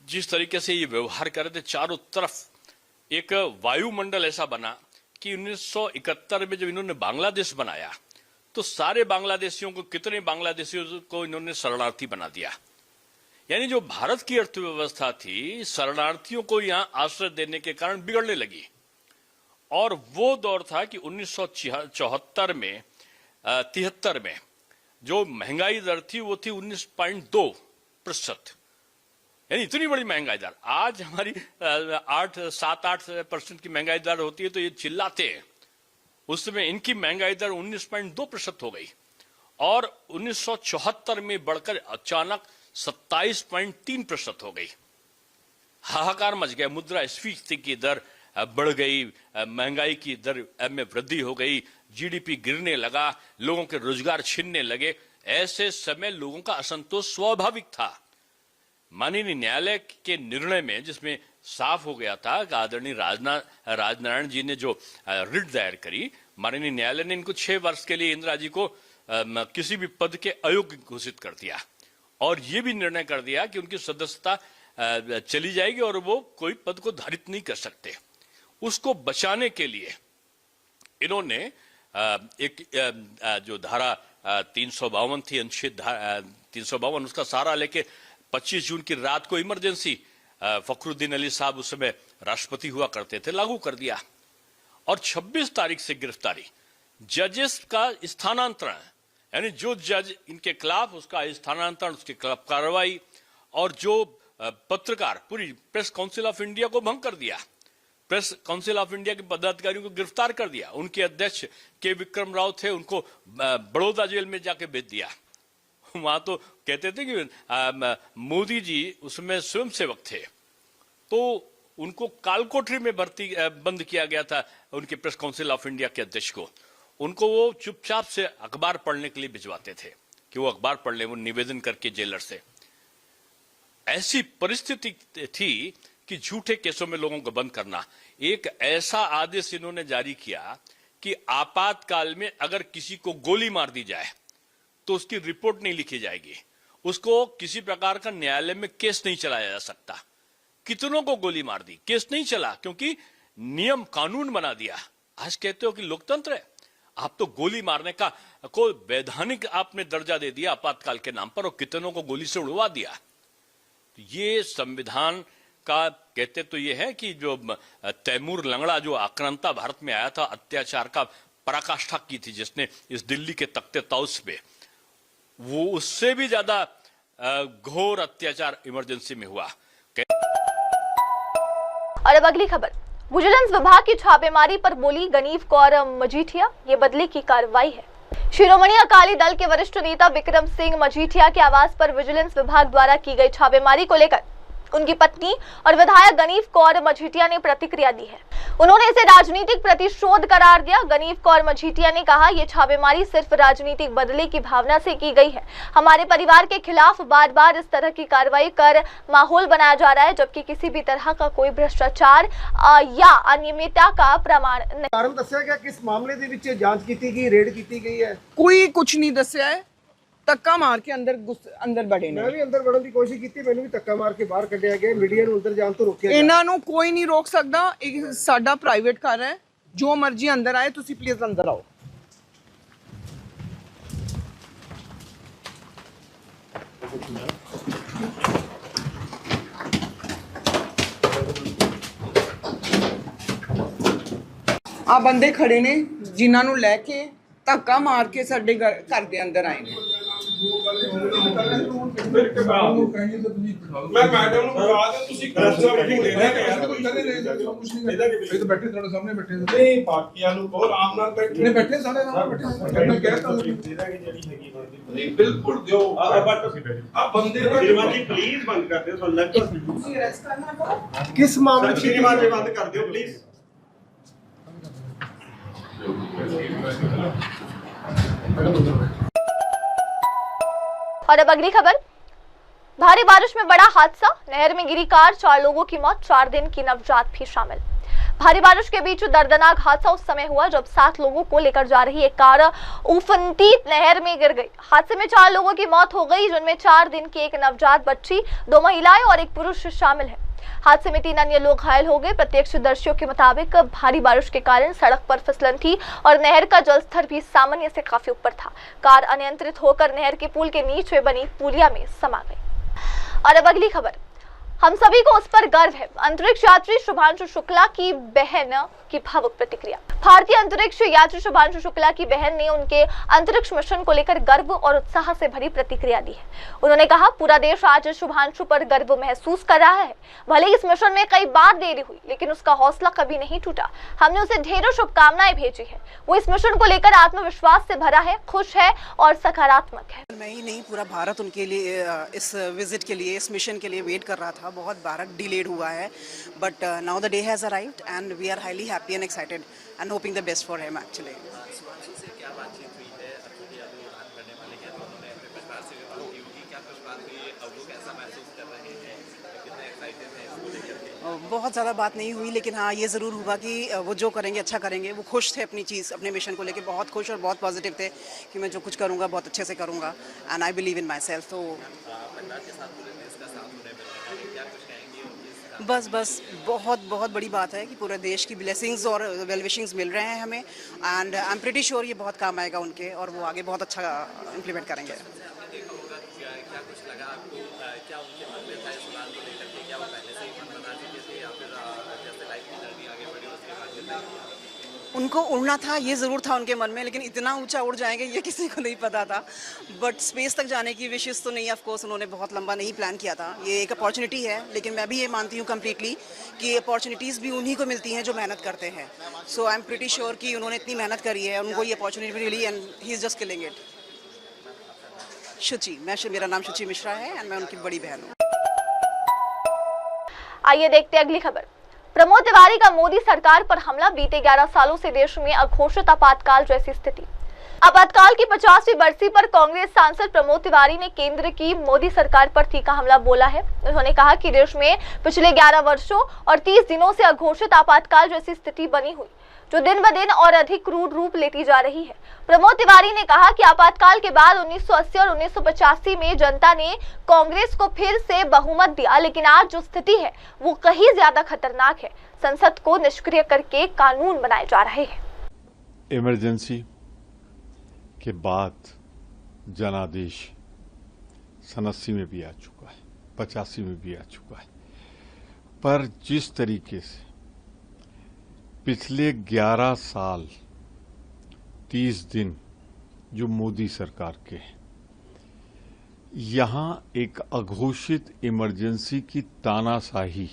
जिस तरीके से ये व्यवहार कर रहे थे, चारों तरफ एक वायुमंडल ऐसा बना कि 1971 में जब इन्होंने बांग्लादेश बनाया तो सारे बांग्लादेशियों को, कितने बांग्लादेशियों को इन्होंने शरणार्थी बना दिया। यानी जो भारत की अर्थव्यवस्था थी, शरणार्थियों को यहां आश्रय देने के कारण बिगड़ने लगी। और वो दौर था कि 1974 में 73 में जो महंगाई दर थी वो थी 19.2%। यानी इतनी बड़ी महंगाई दर। आज हमारी 7-8% की महंगाई दर होती है तो ये चिल्लाते हैं, उस समय इनकी महंगाई दर 19.2% हो गई और 1974 में बढ़कर अचानक 27.3% हो गई। हाहाकार मच गया, मुद्रास्फीति की दर बढ़ गई, महंगाई की दर में वृद्धि हो गई, जीडीपी गिरने लगा, लोगों के रोजगार छीनने लगे। ऐसे समय लोगों का असंतोष स्वाभाविक था। माननीय न्यायालय के निर्णय में, जिसमें साफ हो गया था कि आदरणीय राजनारायण जी ने जो रिट दायर करी, माननीय न्यायालय ने इनको 6 वर्ष के लिए इंदिरा जी को किसी भी पद के अयोग्य घोषित कर दिया और ये भी निर्णय कर दिया कि उनकी सदस्यता चली जाएगी और वो कोई पद को धारित नहीं कर सकते। उसको बचाने के लिए इन्होंने एक जो धारा 352 थी, अनुच्छेद 352, उसका सहारा लेके 25 जून की रात को इमरजेंसी, फखरुद्दीन अली साहब उस समय राष्ट्रपति हुआ करते थे, लागू कर दिया और 26 तारीख से गिरफ्तारी, जजेस का स्थानांतरण, यानी जो जज इनके खिलाफ उसका स्थानांतरण, उसके खिलाफ कार्रवाई, और जो पत्रकार, पूरी प्रेस काउंसिल ऑफ इंडिया को भंग कर दिया, प्रेस काउंसिल ऑफ इंडिया के पदाधिकारियों को गिरफ्तार कर दिया। उनके अध्यक्ष के विक्रम राव थे, उनको बड़ौदा जेल में जाके भेज दिया। वहां तो कहते थे कि मोदी जी उसमें स्वयं सेवक थे, तो उनको कालकोठरी में बंद किया गया था उनके प्रेस काउंसिल ऑफ इंडिया के अध्यक्ष को। उनको वो चुपचाप से अखबार पढ़ने के लिए भिजवाते थे कि वो अखबार पढ़ ले, वो निवेदन करके जेलर से। ऐसी परिस्थिति थी कि झूठे केसों में लोगों को बंद करना। एक ऐसा आदेश इन्होंने जारी किया कि आपातकाल में अगर किसी को गोली मार दी जाए तो उसकी रिपोर्ट नहीं लिखी जाएगी, उसको किसी प्रकार का न्यायालय में केस नहीं चलाया जा सकता। कितनों को गोली मार दी, केस नहीं चला, क्योंकि नियम कानून बना दिया। आज कहते हो कि लोकतंत्र है, आप तो गोली मारने का को वैधानिक आपने दर्जा दे दिया आपातकाल के नाम पर और कितनों को गोली से उड़वा दिया। ये संविधान का कहते तो ये है कि जो तैमूर लंगड़ा जो आक्रांता भारत में आया था, अत्याचार का पराकाष्ठा की थी जिसने इस दिल्ली के तख्ते ताउस पे, वो उससे भी ज्यादा घोर अत्याचार इमरजेंसी में हुआ। और अब अगली खबर, विजिलेंस विभाग की छापेमारी पर बोली गनीव कौर मजीठिया, ये बदले की कार्रवाई है। शिरोमणि अकाली दल के वरिष्ठ नेता विक्रम सिंह मजीठिया के आवास पर विजिलेंस विभाग द्वारा की गई छापेमारी को लेकर उनकी पत्नी और विधायक गनीव कौर मजीठिया ने प्रतिक्रिया दी है। उन्होंने इसे राजनीतिक प्रतिशोध करार दिया। गनीव कौर मजीठिया ने कहा, यह छापेमारी सिर्फ राजनीतिक बदले की भावना से की गई है। हमारे परिवार के खिलाफ बार बार इस तरह की कार्रवाई कर माहौल बनाया जा रहा है, जबकि किसी भी तरह का कोई भ्रष्टाचार या अनियमितता का प्रमाण नहीं। कारण दस्या गया किस मामले ਦੇ ਵਿੱਚ ਜਾਂਚ ਕੀਤੀ ਗਈ, रेड ਕੀਤੀ ਗਈ है? कोई कुछ नहीं दस्या है, ਧੱਕਾ ਮਾਰ ਕੇ ਅੰਦਰ ਬੜੇ ਨੇ। ਮੈਂ ਵੀ ਅੰਦਰ ਵੜਨ ਦੀ ਕੋਸ਼ਿਸ਼ ਕੀਤੀ, ਮੈਨੂੰ ਵੀ ਧੱਕਾ ਮਾਰ ਕੇ ਬਾਹਰ ਕੱਢਿਆ ਗਿਆ, ਮੀਡੀਆ ਨੂੰ ਅੰਦਰ ਜਾਣ ਤੋਂ ਰੋਕਿਆ ਗਿਆ। ਇਹਨਾਂ ਨੂੰ ਕੋਈ ਨਹੀਂ ਰੋਕ ਸਕਦਾ, ਇਹ ਸਾਡਾ ਪ੍ਰਾਈਵੇਟ ਘਰ ਹੈ, ਜੋ ਮਰਜ਼ੀ ਅੰਦਰ ਆਏ, ਤੁਸੀਂ ਪਲੀਜ਼ ਅੰਦਰ ਆਓ। ਆ ਬੰਦੇ ਖੜੇ ਨੇ ਜਿਨ੍ਹਾਂ ਨੂੰ ਲੈ ਕੇ ਧੱਕਾ ਮਾਰ ਕੇ ਸਾਡੇ ਘਰ ਦੇ ਅੰਦਰ ਆਏ ਨੇ। ਮੈਂ ਮੈਡਮ ਨੂੰ ਬੁਲਾ ਦੇ, ਤੁਸੀਂ ਕਰਜ਼ਾ ਵੀ ਨਹੀਂ ਲੈਣਾ ਹੈ, ਕੋਈ ਕਦੇ ਲੈ ਸਕਦਾ ਕੁਝ ਨਹੀਂ ਇਹਦਾ ਕਿ ਇਹ ਬੈਠੇ ਤੁਹਾਡੇ ਸਾਹਮਣੇ ਬੈਠੇ ਨਹੀਂ, ਬਾਕੀਆਂ ਨੂੰ ਬਹੁਤ ਆਰਾਮ ਨਾਲ ਬੈਠੇ ਨੇ, ਬੈਠੇ ਸਾਰੇ ਨਾਲ ਬੈਠੇ। ਮੈਂ ਕਹਿਤਾ ਇਹਦਾ ਕਿ ਜਿਹੜੀ ਹੈਗੀ ਨਹੀਂ ਬਿਲਕੁਲ ਦਿਓ ਆ ਬੰਦੇ ਦਾ ਜਵਾਨੀ ਪਲੀਜ਼ ਬੰਦ ਕਰ ਦਿਓ। ਤੁਹਾਨੂੰ ਲੱਗਦਾ ਤੁਸੀਂ ਅਰੈਸਟ ਕਰਨਾ ਹੈ ਕਿਸ ਮਾਮਲੇ ਚ? ਜਵਾਨੀ ਬੰਦ ਕਰ ਦਿਓ ਪਲੀਜ਼। और अब अगली खबर, भारी बारिश में बड़ा हादसा, नहर में गिरी कार, 4 लोगों की मौत, 4 दिन की नवजात भी शामिल। भारी बारिश के बीच दर्दनाक हादसा उस समय हुआ जब 7 लोगों को लेकर जा रही एक कार उफनती नहर में गिर गई। हादसे में 4 लोगों की मौत हो गई, जिनमें 4 दिन की एक नवजात बच्ची, 2 महिलाएं और 1 पुरुष शामिल है। हादसे में 3 अन्य लोग घायल हो गए। प्रत्यक्षदर्शियों के मुताबिक भारी बारिश के कारण सड़क पर फिसलन थी और नहर का जलस्तर भी सामान्य से काफी ऊपर था। कार अनियंत्रित होकर नहर के पुल के नीचे बनी पुलिया में समा गई। और अब अगली खबर, हम सभी को उस पर गर्व है। अंतरिक्ष यात्री शुभांशु शुक्ला की बहन की भावुक प्रतिक्रिया। भारतीय अंतरिक्ष यात्री शुभांशु शुक्ला की बहन ने उनके अंतरिक्ष मिशन को लेकर गर्व और उत्साह से भरी प्रतिक्रिया दी है। उन्होंने कहा, पूरा देश आज शुभांशु पर गर्व महसूस कर रहा है। भले इस मिशन में कई बार देरी हुई, लेकिन उसका हौसला कभी नहीं टूटा। हमने उसे ढेरों शुभकामनाएं भेजी है। वो इस मिशन को लेकर आत्मविश्वास से भरा है, खुश है और सकारात्मक है। मैं ही नहीं, पूरा भारत उनके लिए इस विजिट के लिए, इस मिशन के लिए वेट कर रहा था। बहुत बार डिलेड हुआ है, but now the day has arrived and we are highly happy and excited and hoping the best for him actually. बहुत ज़्यादा बात नहीं हुई, लेकिन हाँ ये ज़रूर हुआ कि वो जो करेंगे अच्छा करेंगे। वो खुश थे अपनी चीज़, अपने मिशन को लेके बहुत खुश और बहुत पॉजिटिव थे कि मैं जो कुछ करूँगा बहुत अच्छे से करूँगा and I believe in my self. तो बस बहुत बहुत बड़ी बात है कि पूरे देश की ब्लेसिंग्स और वेल विशिंग्स मिल रहे हैं हमें and I am pretty sure ये बहुत काम आएगा उनके और वो आगे बहुत अच्छा इम्प्लीमेंट करेंगे। उनको उड़ना था, ये ज़रूर था उनके मन में, लेकिन इतना ऊंचा उड़ जाएंगे ये किसी को नहीं पता था। बट स्पेस तक जाने की विशेष तो नहीं, ऑफ कोर्स उन्होंने बहुत लंबा नहीं प्लान किया था। ये एक अपॉर्चुनिटी है, लेकिन मैं भी ये मानती हूँ कम्प्लीटली कि अपॉर्चुनिटीज़ भी उन्हीं को मिलती हैं जो मेहनत करते हैं। So I am pretty sure कि उन्होंने इतनी मेहनत करी है, उनको ये अपॉर्चुनिटी मिली and he is just killing it. Shuchi, मेरा नाम शुचि मिश्रा है एंड मैं उनकी बड़ी बहन हूँ। आइए देखते हैं अगली खबर। प्रमोद तिवारी का मोदी सरकार पर हमला। बीते 11 सालों से देश में अघोषित आपातकाल जैसी स्थिति। आपातकाल की 50वीं बरसी पर कांग्रेस सांसद प्रमोद तिवारी ने केंद्र की मोदी सरकार पर तीखा हमला बोला है। उन्होंने कहा कि देश में पिछले 11 वर्षों और 30 दिनों से अघोषित आपातकाल जैसी स्थिति बनी हुई, जो दिन ब दिन और अधिक क्रूर रूप लेती जा रही है। प्रमोद तिवारी ने कहा कि आपातकाल के बाद 1980 और 1985 में जनता ने कांग्रेस को फिर से बहुमत दिया, लेकिन आज जो स्थिति है वो कहीं ज्यादा खतरनाक है। संसद को निष्क्रिय करके कानून बनाए जा रहे हैं। इमरजेंसी के बाद जनादेश सन 80 में भी आ चुका है, 85 में भी आ चुका है, पर जिस तरीके से पिछले 11 साल 30 दिन जो मोदी सरकार के हैं, यहां एक अघोषित इमरजेंसी की तानाशाही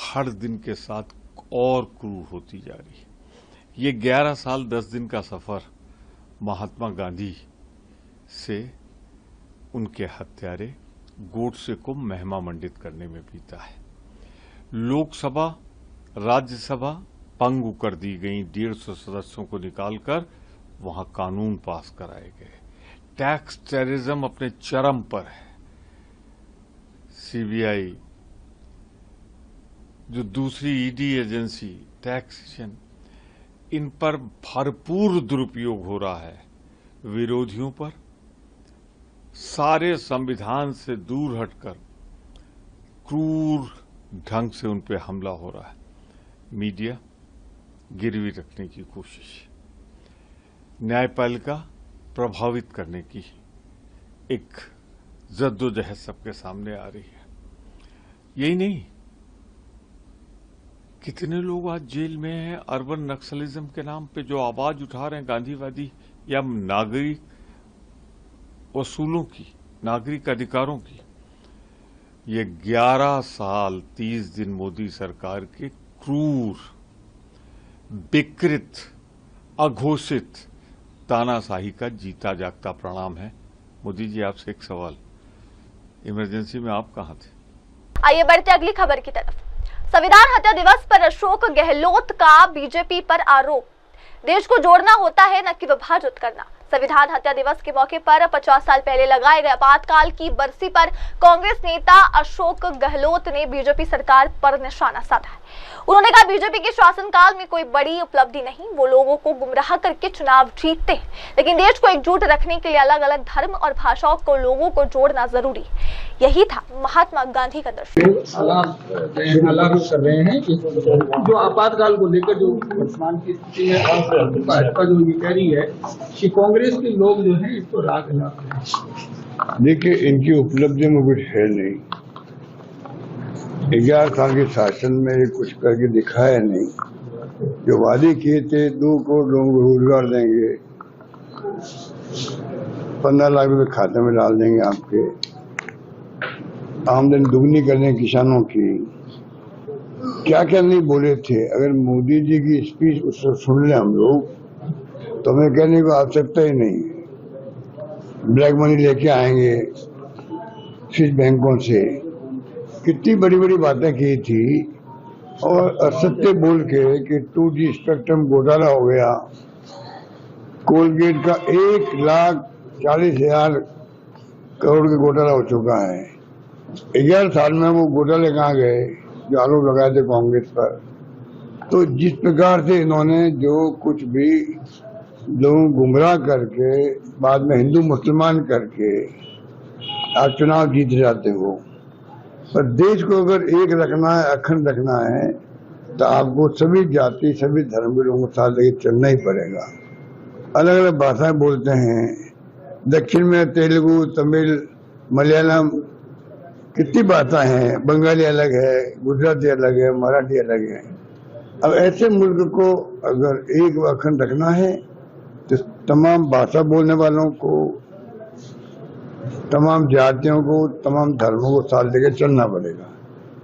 हर दिन के साथ और क्रूर होती जा रही है। ये 11 साल 10 दिन का सफर महात्मा गांधी से उनके हत्यारे गोडसे को महिमा मंडित करने में बीता है। लोकसभा, राज्यसभा पंगु कर दी गई, 150 सदस्यों को निकालकर वहां कानून पास कराए गए। टैक्स टेररिज्म अपने चरम पर है। सीबीआई, जो दूसरी ईडी एजेंसी, टैक्सेशन, इन पर भरपूर दुरुपयोग हो रहा है। विरोधियों पर सारे संविधान से दूर हटकर क्रूर ढंग से उन पर हमला हो रहा है। मीडिया गिरवी रखने की कोशिश, न्यायपालिका प्रभावित करने की एक जद्दोजहद सबके सामने आ रही है। यही नहीं, कितने लोग आज जेल में हैं अर्बन नक्सलिज्म के नाम पे, जो आवाज उठा रहे हैं गांधीवादी या नागरिक उसूलों की, नागरिक अधिकारों की। ये 11 साल 30 दिन मोदी सरकार के क्रूर, विकृत, अघोषित तानाशाही का जीता जागता परिणाम है। मोदी जी, आपसे एक सवाल, इमरजेंसी में आप कहां थे? आइए बढ़ते अगली खबर की तरफ। संविधान हत्या दिवस पर अशोक गहलोत का बीजेपी पर आरोप। देश को जोड़ना होता है, न कि विभाजित करना। संविधान हत्या दिवस के मौके पर 50 साल पहले लगाए गए आपातकाल की बरसी पर कांग्रेस नेता अशोक गहलोत ने बीजेपी सरकार पर निशाना साधा है। उन्होंने कहा, बीजेपी के शासनकाल में कोई बड़ी उपलब्धि नहीं, वो लोगों को गुमराह करके चुनाव जीतते हैं, लेकिन देश को एकजुट रखने के लिए अलग अलग धर्म और भाषाओं को लोगों को जोड़ना जरूरी है। यही था महात्मा गांधी का दर्शन। लागू कर रहे हैं जो आपातकाल को लेकर जो वर्तमान की स्थिति है, भाजपा जो ये कह रही है कि कांग्रेस के लोग जो हैं इसको राग रहे हैं। देखिए, इनकी उपलब्धि में कुछ है नहीं। 11 साल के शासन में कुछ करके दिखाया नहीं। जो वादे किए थे 2 करोड़ लोगों को रोजगार देंगे, 15 लाख रुपए खाते में डाल देंगे, आपके आमदनी दुगनी कर देंगे किसानों की, क्या क्या नहीं बोले थे। अगर मोदी जी की स्पीच उससे सुन ले हम लोग तो हमें कहने को आवश्यकता ही नहीं। ब्लैक मनी लेके आएंगे स्विस बैंकों से, कितनी बड़ी बड़ी बातें की थी, और असत्य बोल के कि 2G स्पेक्ट्रम घोटाला हो गया, कोलगेट का 1,40,000 करोड़ का घोटाला हो चुका है। 11 साल में वो घोटाले कहाँ गए जो आरोप लगाए थे कांग्रेस पर। तो जिस प्रकार से इन्होंने जो कुछ भी लोगों गुमराह करके बाद में हिंदू मुसलमान करके आप चुनाव जीत जाते हो, पर देश को अगर एक रखना है, अखंड रखना है, तो आपको सभी जाति सभी धर्म के लोगों को साथ लेके चलना ही पड़ेगा। अलग अलग भाषाएं बोलते हैं, दक्षिण में तेलुगु, तमिल, मलयालम, कितनी भाषाएं हैं, बंगाली अलग है, गुजराती अलग है, मराठी अलग है। अब ऐसे मुल्क को अगर एक अखंड रखना है तो तमाम भाषा बोलने वालों को, तमाम जातियों को, तमाम धर्मों को साथ लेकर चलना पड़ेगा।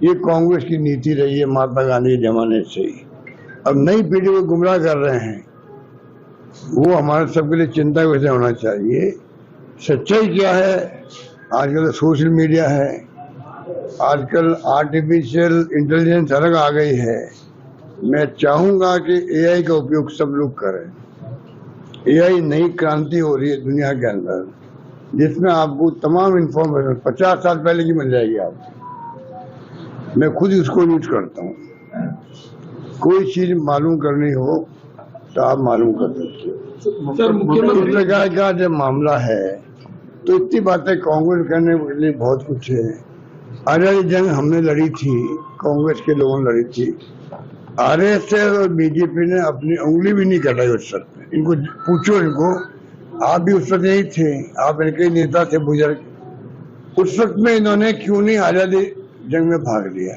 ये कांग्रेस की नीति रही है महात्मा गांधी के जमाने से ही। अब नई पीढ़ी को गुमराह कर रहे हैं, वो हमारे सबके लिए चिंता का विषय होना चाहिए। सच्चाई क्या है? आजकल सोशल मीडिया है, आजकल आर्टिफिशियल इंटेलिजेंस अलग आ गई है। मैं चाहूंगा कि AI का उपयोग सब लोग करें। AI नई क्रांति हो रही है दुनिया के अंदर, जिसमें आपको तमाम इंफॉर्मेशन 50 साल पहले की मिल जाएगी आपको। मैं खुद उसको यूज करता हूँ। कोई चीज मालूम करनी हो तो आप मालूम कर सकते हो। सर, मुख्यमंत्री का जब मामला है तो इतनी बातें कांग्रेस करने के लिए बहुत कुछ है। आजादी जंग हमने लड़ी थी, कांग्रेस के लोगों ने लड़ी थी। RSS और BJP ने अपनी उंगली भी नहीं कटाई उस वक्त। इनको पूछो, इनको, आप भी उस वक्त नहीं थे, आप इनके नेता थे बुजुर्ग। उस वक्त में इन्होंने क्यों नहीं आजादी जंग में भाग लिया?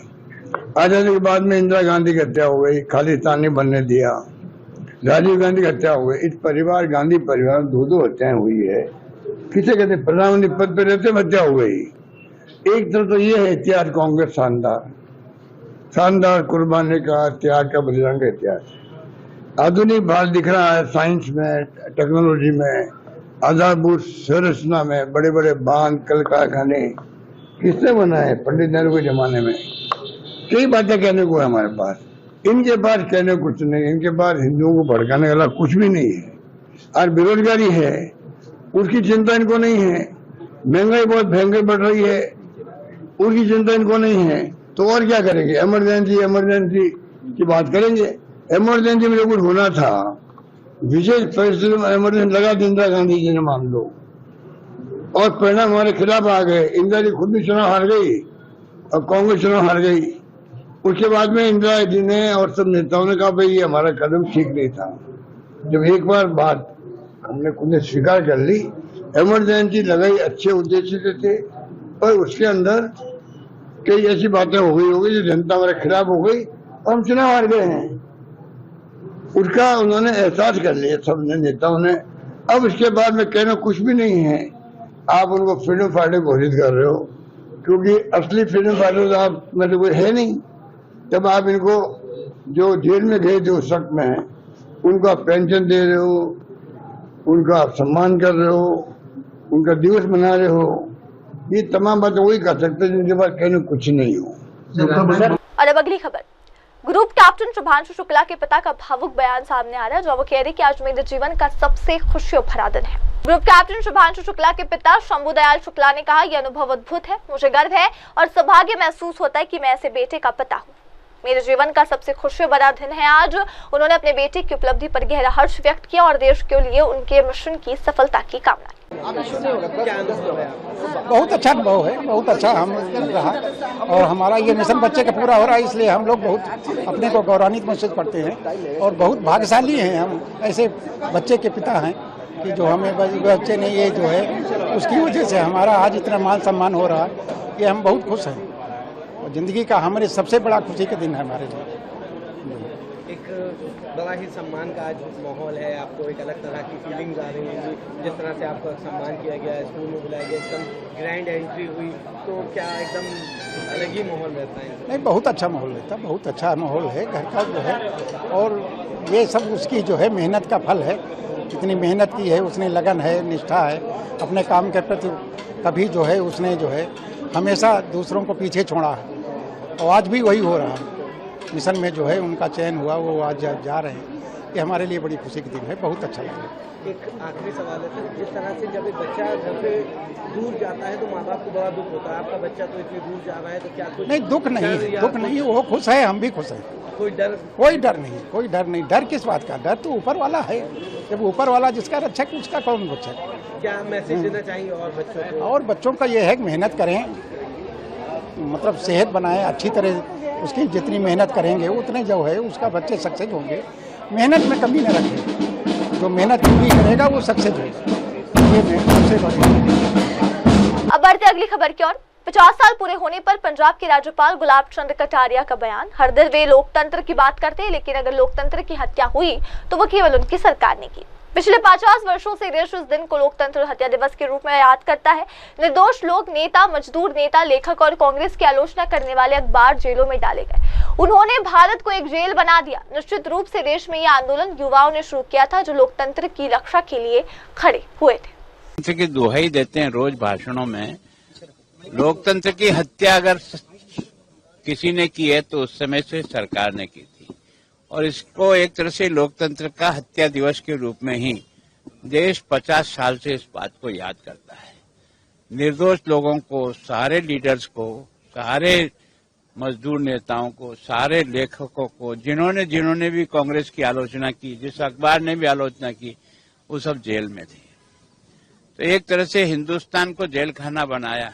आजादी के बाद में इंदिरा गांधी की हत्या हो गई, खालिस्तान ने बनने दिया, राजीव गांधी की हत्या हो गई। इस परिवार, गांधी परिवार में 2 हत्याएं हुई है। किसे कहते? प्रधानमंत्री पद पर रहते हत्या हो गई। एक तरफ तो ये है इतिहास कांग्रेस शानदार कुर्बानी का, त्याग का, बलिदान का इतिहास। आधुनिक भारत दिख रहा है साइंस में, टेक्नोलॉजी में, आधारभूत संरचना में, बड़े बड़े बांध, कल कारखाने किसने बनाए? पंडित नेहरू के जमाने में। कई बातें कहने को है हमारे पास, इनके पास कहने को कुछ नहीं। इनके पास हिंदुओं को भड़काने वाला कुछ भी नहीं है। और बेरोजगारी है, उसकी चिंता इनको नहीं है। महंगाई बहुत भयंकर बढ़ रही है, उसकी चिंता इनको नहीं है। तो और क्या करेंगे? इमरजेंसी की बात करेंगे। इमरजेंसी में जो कुछ होना था, विशेष परिस्थिति में इमरजेंसी लगा दी इंदिरा गांधी जी ने, मान लो, और परिणाम हमारे खिलाफ आ गए। इंदिरा जी खुद भी चुनाव हार गई और कांग्रेस चुनाव हार गई। उसके बाद में इंदिरा जी ने और सब नेताओं ने कहा भाई ये हमारा कदम ठीक नहीं था। जब एक बार बात हमने खुद ने स्वीकार कर ली, इमरजेंसी लगाई अच्छे उद्देश्य से थे, पर उसके अंदर कई ऐसी बातें हो गई जो जनता हमारे खिलाफ हो गई और हम चुनाव हार गए हैं। उसका उन्होंने एहसास कर लिया सब नेताओं ने। अब इसके बाद में कहना कुछ भी नहीं है। आप उनको फ्रीडम फाइटर घोषित कर रहे हो, क्योंकि असली फ्रीडम फाइटर तो आप मतलब कोई है नहीं। जब आप इनको जो जेल में गए थे उस वक्त में, उनको आप पेंशन दे रहे हो, उनका आप सम्मान कर रहे हो, उनका दिवस मना रहे हो, ये तमाम बातें वही कर सकते हैं जिनके पास कहने कुछ नहीं हो। और अब अगली खबर, ग्रुप कैप्टन शुभांशु शुक्ला के पिता का भावुक बयान सामने आ रहा है, जो वो कह रहे कि आज मेरे जीवन का सबसे खुशियों भरा दिन है। ग्रुप कैप्टन शुभांशु शुक्ला के पिता शंभू दयाल शुक्ला ने कहा, यह अनुभव अद्भुत है, मुझे गर्व है और सौभाग्य महसूस होता है कि मैं ऐसे बेटे का पिता हूँ। मेरे जीवन का सबसे खुशियों भरा दिन है आज। उन्होंने अपने बेटे की उपलब्धि पर गहरा हर्ष व्यक्त किया और देश के लिए उनके मिशन की सफलता की कामना की। बहुत अच्छा अनुभव है, बहुत अच्छा हम रहा और हमारा ये मिशन बच्चे का पूरा हो रहा है, इसलिए हम लोग बहुत अपने को गौरवान्वित महसूस करते हैं और बहुत भाग्यशाली हैं। हम ऐसे बच्चे के पिता हैं कि जो हमें बच्चे ने ये जो है उसकी वजह से हमारा आज इतना मान सम्मान हो रहा है, ये हम बहुत खुश हैं। और ज़िंदगी का हमारे सबसे बड़ा खुशी का दिन है हमारे लिए। एक बड़ा ही सम्मान का आज माहौल है, आपको एक अलग तरह की फीलिंग्स आ रही होंगी जिस तरह से आपका सम्मान किया गया, स्कूल में बुलाया गया, एकदम ग्रैंड एंट्री हुई, तो क्या एकदम अलग ही माहौल रहता है? नहीं, बहुत अच्छा माहौल रहता है, बहुत अच्छा माहौल है घर का जो है, और ये सब उसकी जो है मेहनत का फल है। जितनी मेहनत की है, उसने लगन है, निष्ठा है, अपने काम के प्रति कभी जो है उसने जो है हमेशा दूसरों को पीछे छोड़ा है, और आज भी वही हो रहा है। मिशन में जो है उनका चयन हुआ, वो आज जा रहे हैं, ये हमारे लिए बड़ी खुशी का दिन है, बहुत अच्छा लग रहा है। एक आखिरी सवाल है सर, जिस तरह से जब एक बच्चा घर से दूर जाता है तो माँ बाप को बड़ा दुख होता है, आपका बच्चा तो इतनी दूर जा रहा है, तो क्या कुछ नहीं, दुख नहीं, वो खुश है, हम भी खुश हैं। कोई डर नहीं, डर किस बात का? डर तो ऊपर वाला है, जब ऊपर वाला जिसका रक्षक उसका कौन रक्षक? क्या मैसेज देना चाहिए और बच्चों को? और बच्चों का ये है कि मेहनत करें, मतलब सेहत बनाएं अच्छी तरह, उसकी जितनी मेहनत करेंगे उतने जो है उसका बच्चे सक्सेस होंगे। मेहनत में कमी न रखें, जो मेहनत पूरी करेगा वो सक्सेस होगा, ये सबसे बड़ी। अब बढ़ते अगली खबर की ओर। 50 साल पूरे होने पर पंजाब के राज्यपाल गुलाब चंद कटारिया का बयान। हर दिन वे लोकतंत्र की बात करते हैं, लेकिन अगर लोकतंत्र की हत्या हुई तो वो केवल उनकी सरकार ने की। पिछले 50 वर्षों से देश उस दिन को लोकतंत्र हत्या दिवस के रूप में याद करता है। निर्दोष लोग, नेता, मजदूर नेता, लेखक और कांग्रेस की आलोचना करने वाले अखबार जेलों में डाले गए। उन्होंने भारत को एक जेल बना दिया। निश्चित रूप से देश में यह आंदोलन युवाओं ने शुरू किया था, जो लोकतंत्र की रक्षा के लिए खड़े हुए थे। की दुहाई देते हैं रोज भाषणों में। लोकतंत्र की हत्या अगर किसी ने की है तो उस समय से सरकार ने की थी, और इसको एक तरह से लोकतंत्र का हत्या दिवस के रूप में ही देश 50 साल से इस बात को याद करता है। निर्दोष लोगों को, सारे लीडर्स को, सारे मजदूर नेताओं को, सारे लेखकों को, जिन्होंने भी कांग्रेस की आलोचना की, जिस अखबार ने भी आलोचना की, वो सब जेल में थे। तो एक तरह से हिंदुस्तान को जेल खाना बनाया,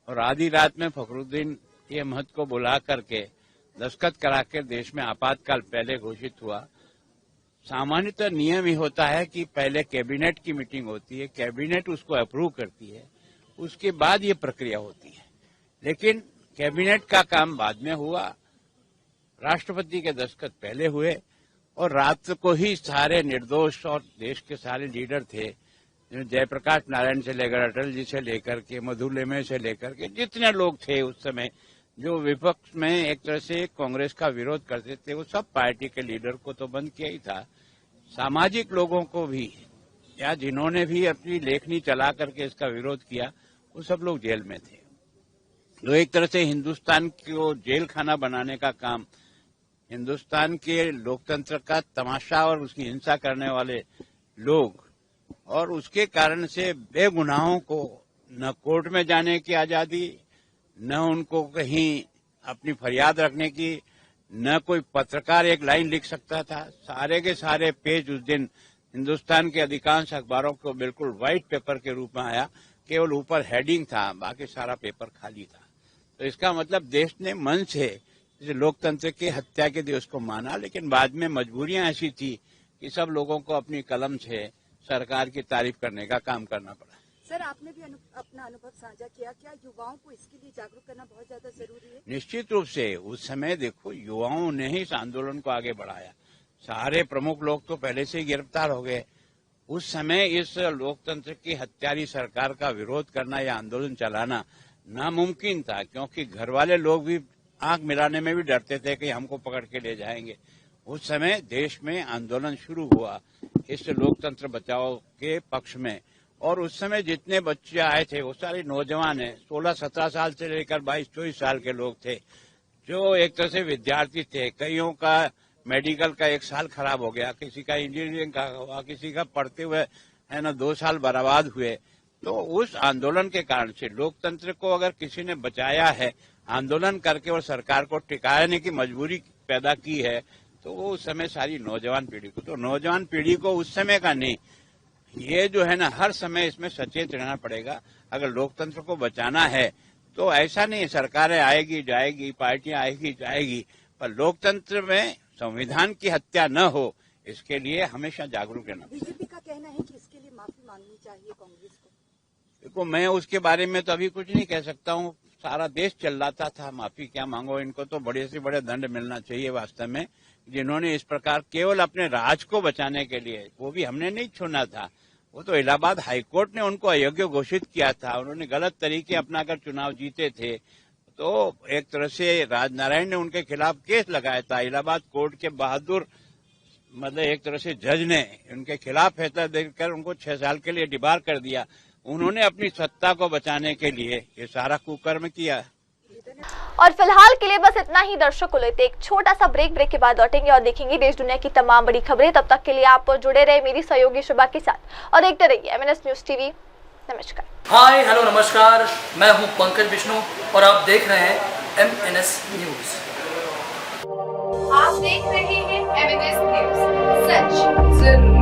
और आधी रात में फखरुद्दीन अहमद को बुला करके दस्तखत करा के देश में आपातकाल पहले घोषित हुआ। सामान्यतः नियम ही होता है कि पहले कैबिनेट की मीटिंग होती है, कैबिनेट उसको अप्रूव करती है, उसके बाद ये प्रक्रिया होती है। लेकिन कैबिनेट का काम बाद में हुआ, राष्ट्रपति के दस्तखत पहले हुए, और रात को ही सारे निर्दोष और देश के सारे लीडर थे, जयप्रकाश नारायण से लेकर अटल जी से लेकर के मधुलेमे से लेकर के जितने लोग थे उस समय जो विपक्ष में एक तरह से कांग्रेस का विरोध करते थे, वो सब पार्टी के लीडर को तो बंद किया ही था, सामाजिक लोगों को भी, या जिन्होंने भी अपनी लेखनी चला करके इसका विरोध किया, वो सब लोग जेल में थे। तो एक तरह से हिंदुस्तान को जेल खाना बनाने का काम, हिंदुस्तान के लोकतंत्र का तमाशा और उसकी हिंसा करने वाले लोग, और उसके कारण से बेगुनाहों को न कोर्ट में जाने की आजादी, न उनको कहीं अपनी फरियाद रखने की, न कोई पत्रकार एक लाइन लिख सकता था। सारे के सारे पेज उस दिन हिंदुस्तान के अधिकांश अखबारों को बिल्कुल व्हाइट पेपर के रूप में आया, केवल ऊपर हेडिंग था, बाकी सारा पेपर खाली था। तो इसका मतलब देश ने मन से लोकतंत्र की हत्या के दिवस को माना, लेकिन बाद में मजबूरियां ऐसी थी कि सब लोगों को अपनी कलम से सरकार की तारीफ करने का काम करना पड़ा। सर, आपने भी अपना अनुभव साझा किया, क्या युवाओं को इसके लिए जागरूक करना बहुत ज्यादा जरूरी है? निश्चित रूप से उस समय देखो युवाओं ने ही इस आंदोलन को आगे बढ़ाया। सारे प्रमुख लोग तो पहले से ही गिरफ्तार हो गए। उस समय इस लोकतंत्र की हत्यारी सरकार का विरोध करना या आंदोलन चलाना नामुमकिन था, क्योंकि घर वाले लोग भी आंख मिलाने में भी डरते थे कि हमको पकड़ के ले जाएंगे। उस समय देश में आंदोलन शुरू हुआ इस लोकतंत्र बचाओ के पक्ष में, और उस समय जितने बच्चे आए थे वो सारे नौजवान हैं, 16-17 साल से लेकर 22-24 साल के लोग थे, जो एक तरह से विद्यार्थी थे। कईयों का मेडिकल का 1 साल खराब हो गया, किसी का इंजीनियरिंग का हुआ, किसी का पढ़ते हुए है ना 2 साल बर्बाद हुए। तो उस आंदोलन के कारण से लोकतंत्र को अगर किसी ने बचाया है आंदोलन करके और सरकार को टिकाने की मजबूरी पैदा की है, तो वो उस समय सारी नौजवान पीढ़ी को, तो नौजवान पीढ़ी को उस समय का नहीं, ये जो है ना हर समय इसमें सचेत रहना पड़ेगा। अगर लोकतंत्र को बचाना है तो ऐसा नहीं सरकारें आएगी जाएगी, पार्टियां आएगी जाएगी, पर लोकतंत्र में संविधान की हत्या न हो, इसके लिए हमेशा जागरूक रहना। बीजेपी का कहना है कि इसके लिए माफी मांगनी चाहिए कांग्रेस को। देखो, मैं उसके बारे में तो अभी कुछ नहीं कह सकता हूँ। सारा देश चिल्लाता था माफी क्या मांगो, इनको तो बड़े से बड़े दंड मिलना चाहिए वास्तव में, जिन्होंने इस प्रकार केवल अपने राज को बचाने के लिए, वो भी हमने नहीं चुना था, वो तो इलाहाबाद हाईकोर्ट ने उनको अयोग्य घोषित किया था, उन्होंने गलत तरीके अपनाकर चुनाव जीते थे। तो एक तरह से राजनारायण ने उनके खिलाफ केस लगाया था, इलाहाबाद कोर्ट के बहादुर मतलब एक तरह से जज ने उनके खिलाफ फैसला देकर उनको 6 साल के लिए डिबार कर दिया। उन्होंने अपनी सत्ता को बचाने के लिए ये सारा कुकर्म किया। और फिलहाल के लिए बस इतना ही। दर्शकों, लेते एक छोटा सा ब्रेक के बाद लौटेंगे और देखेंगे देश दुनिया की तमाम बड़ी खबरें। तब तक के लिए आप जुड़े रहे मेरी सहयोगी शुभा के साथ और देखते रहिए MNS न्यूज टीवी। नमस्कार। हाय हेलो नमस्कार, मैं हूं पंकज विष्णु और आप देख रहे हैं MNS न्यूज। आप देख रहे हैं MNS न्यूज, सच जरूर।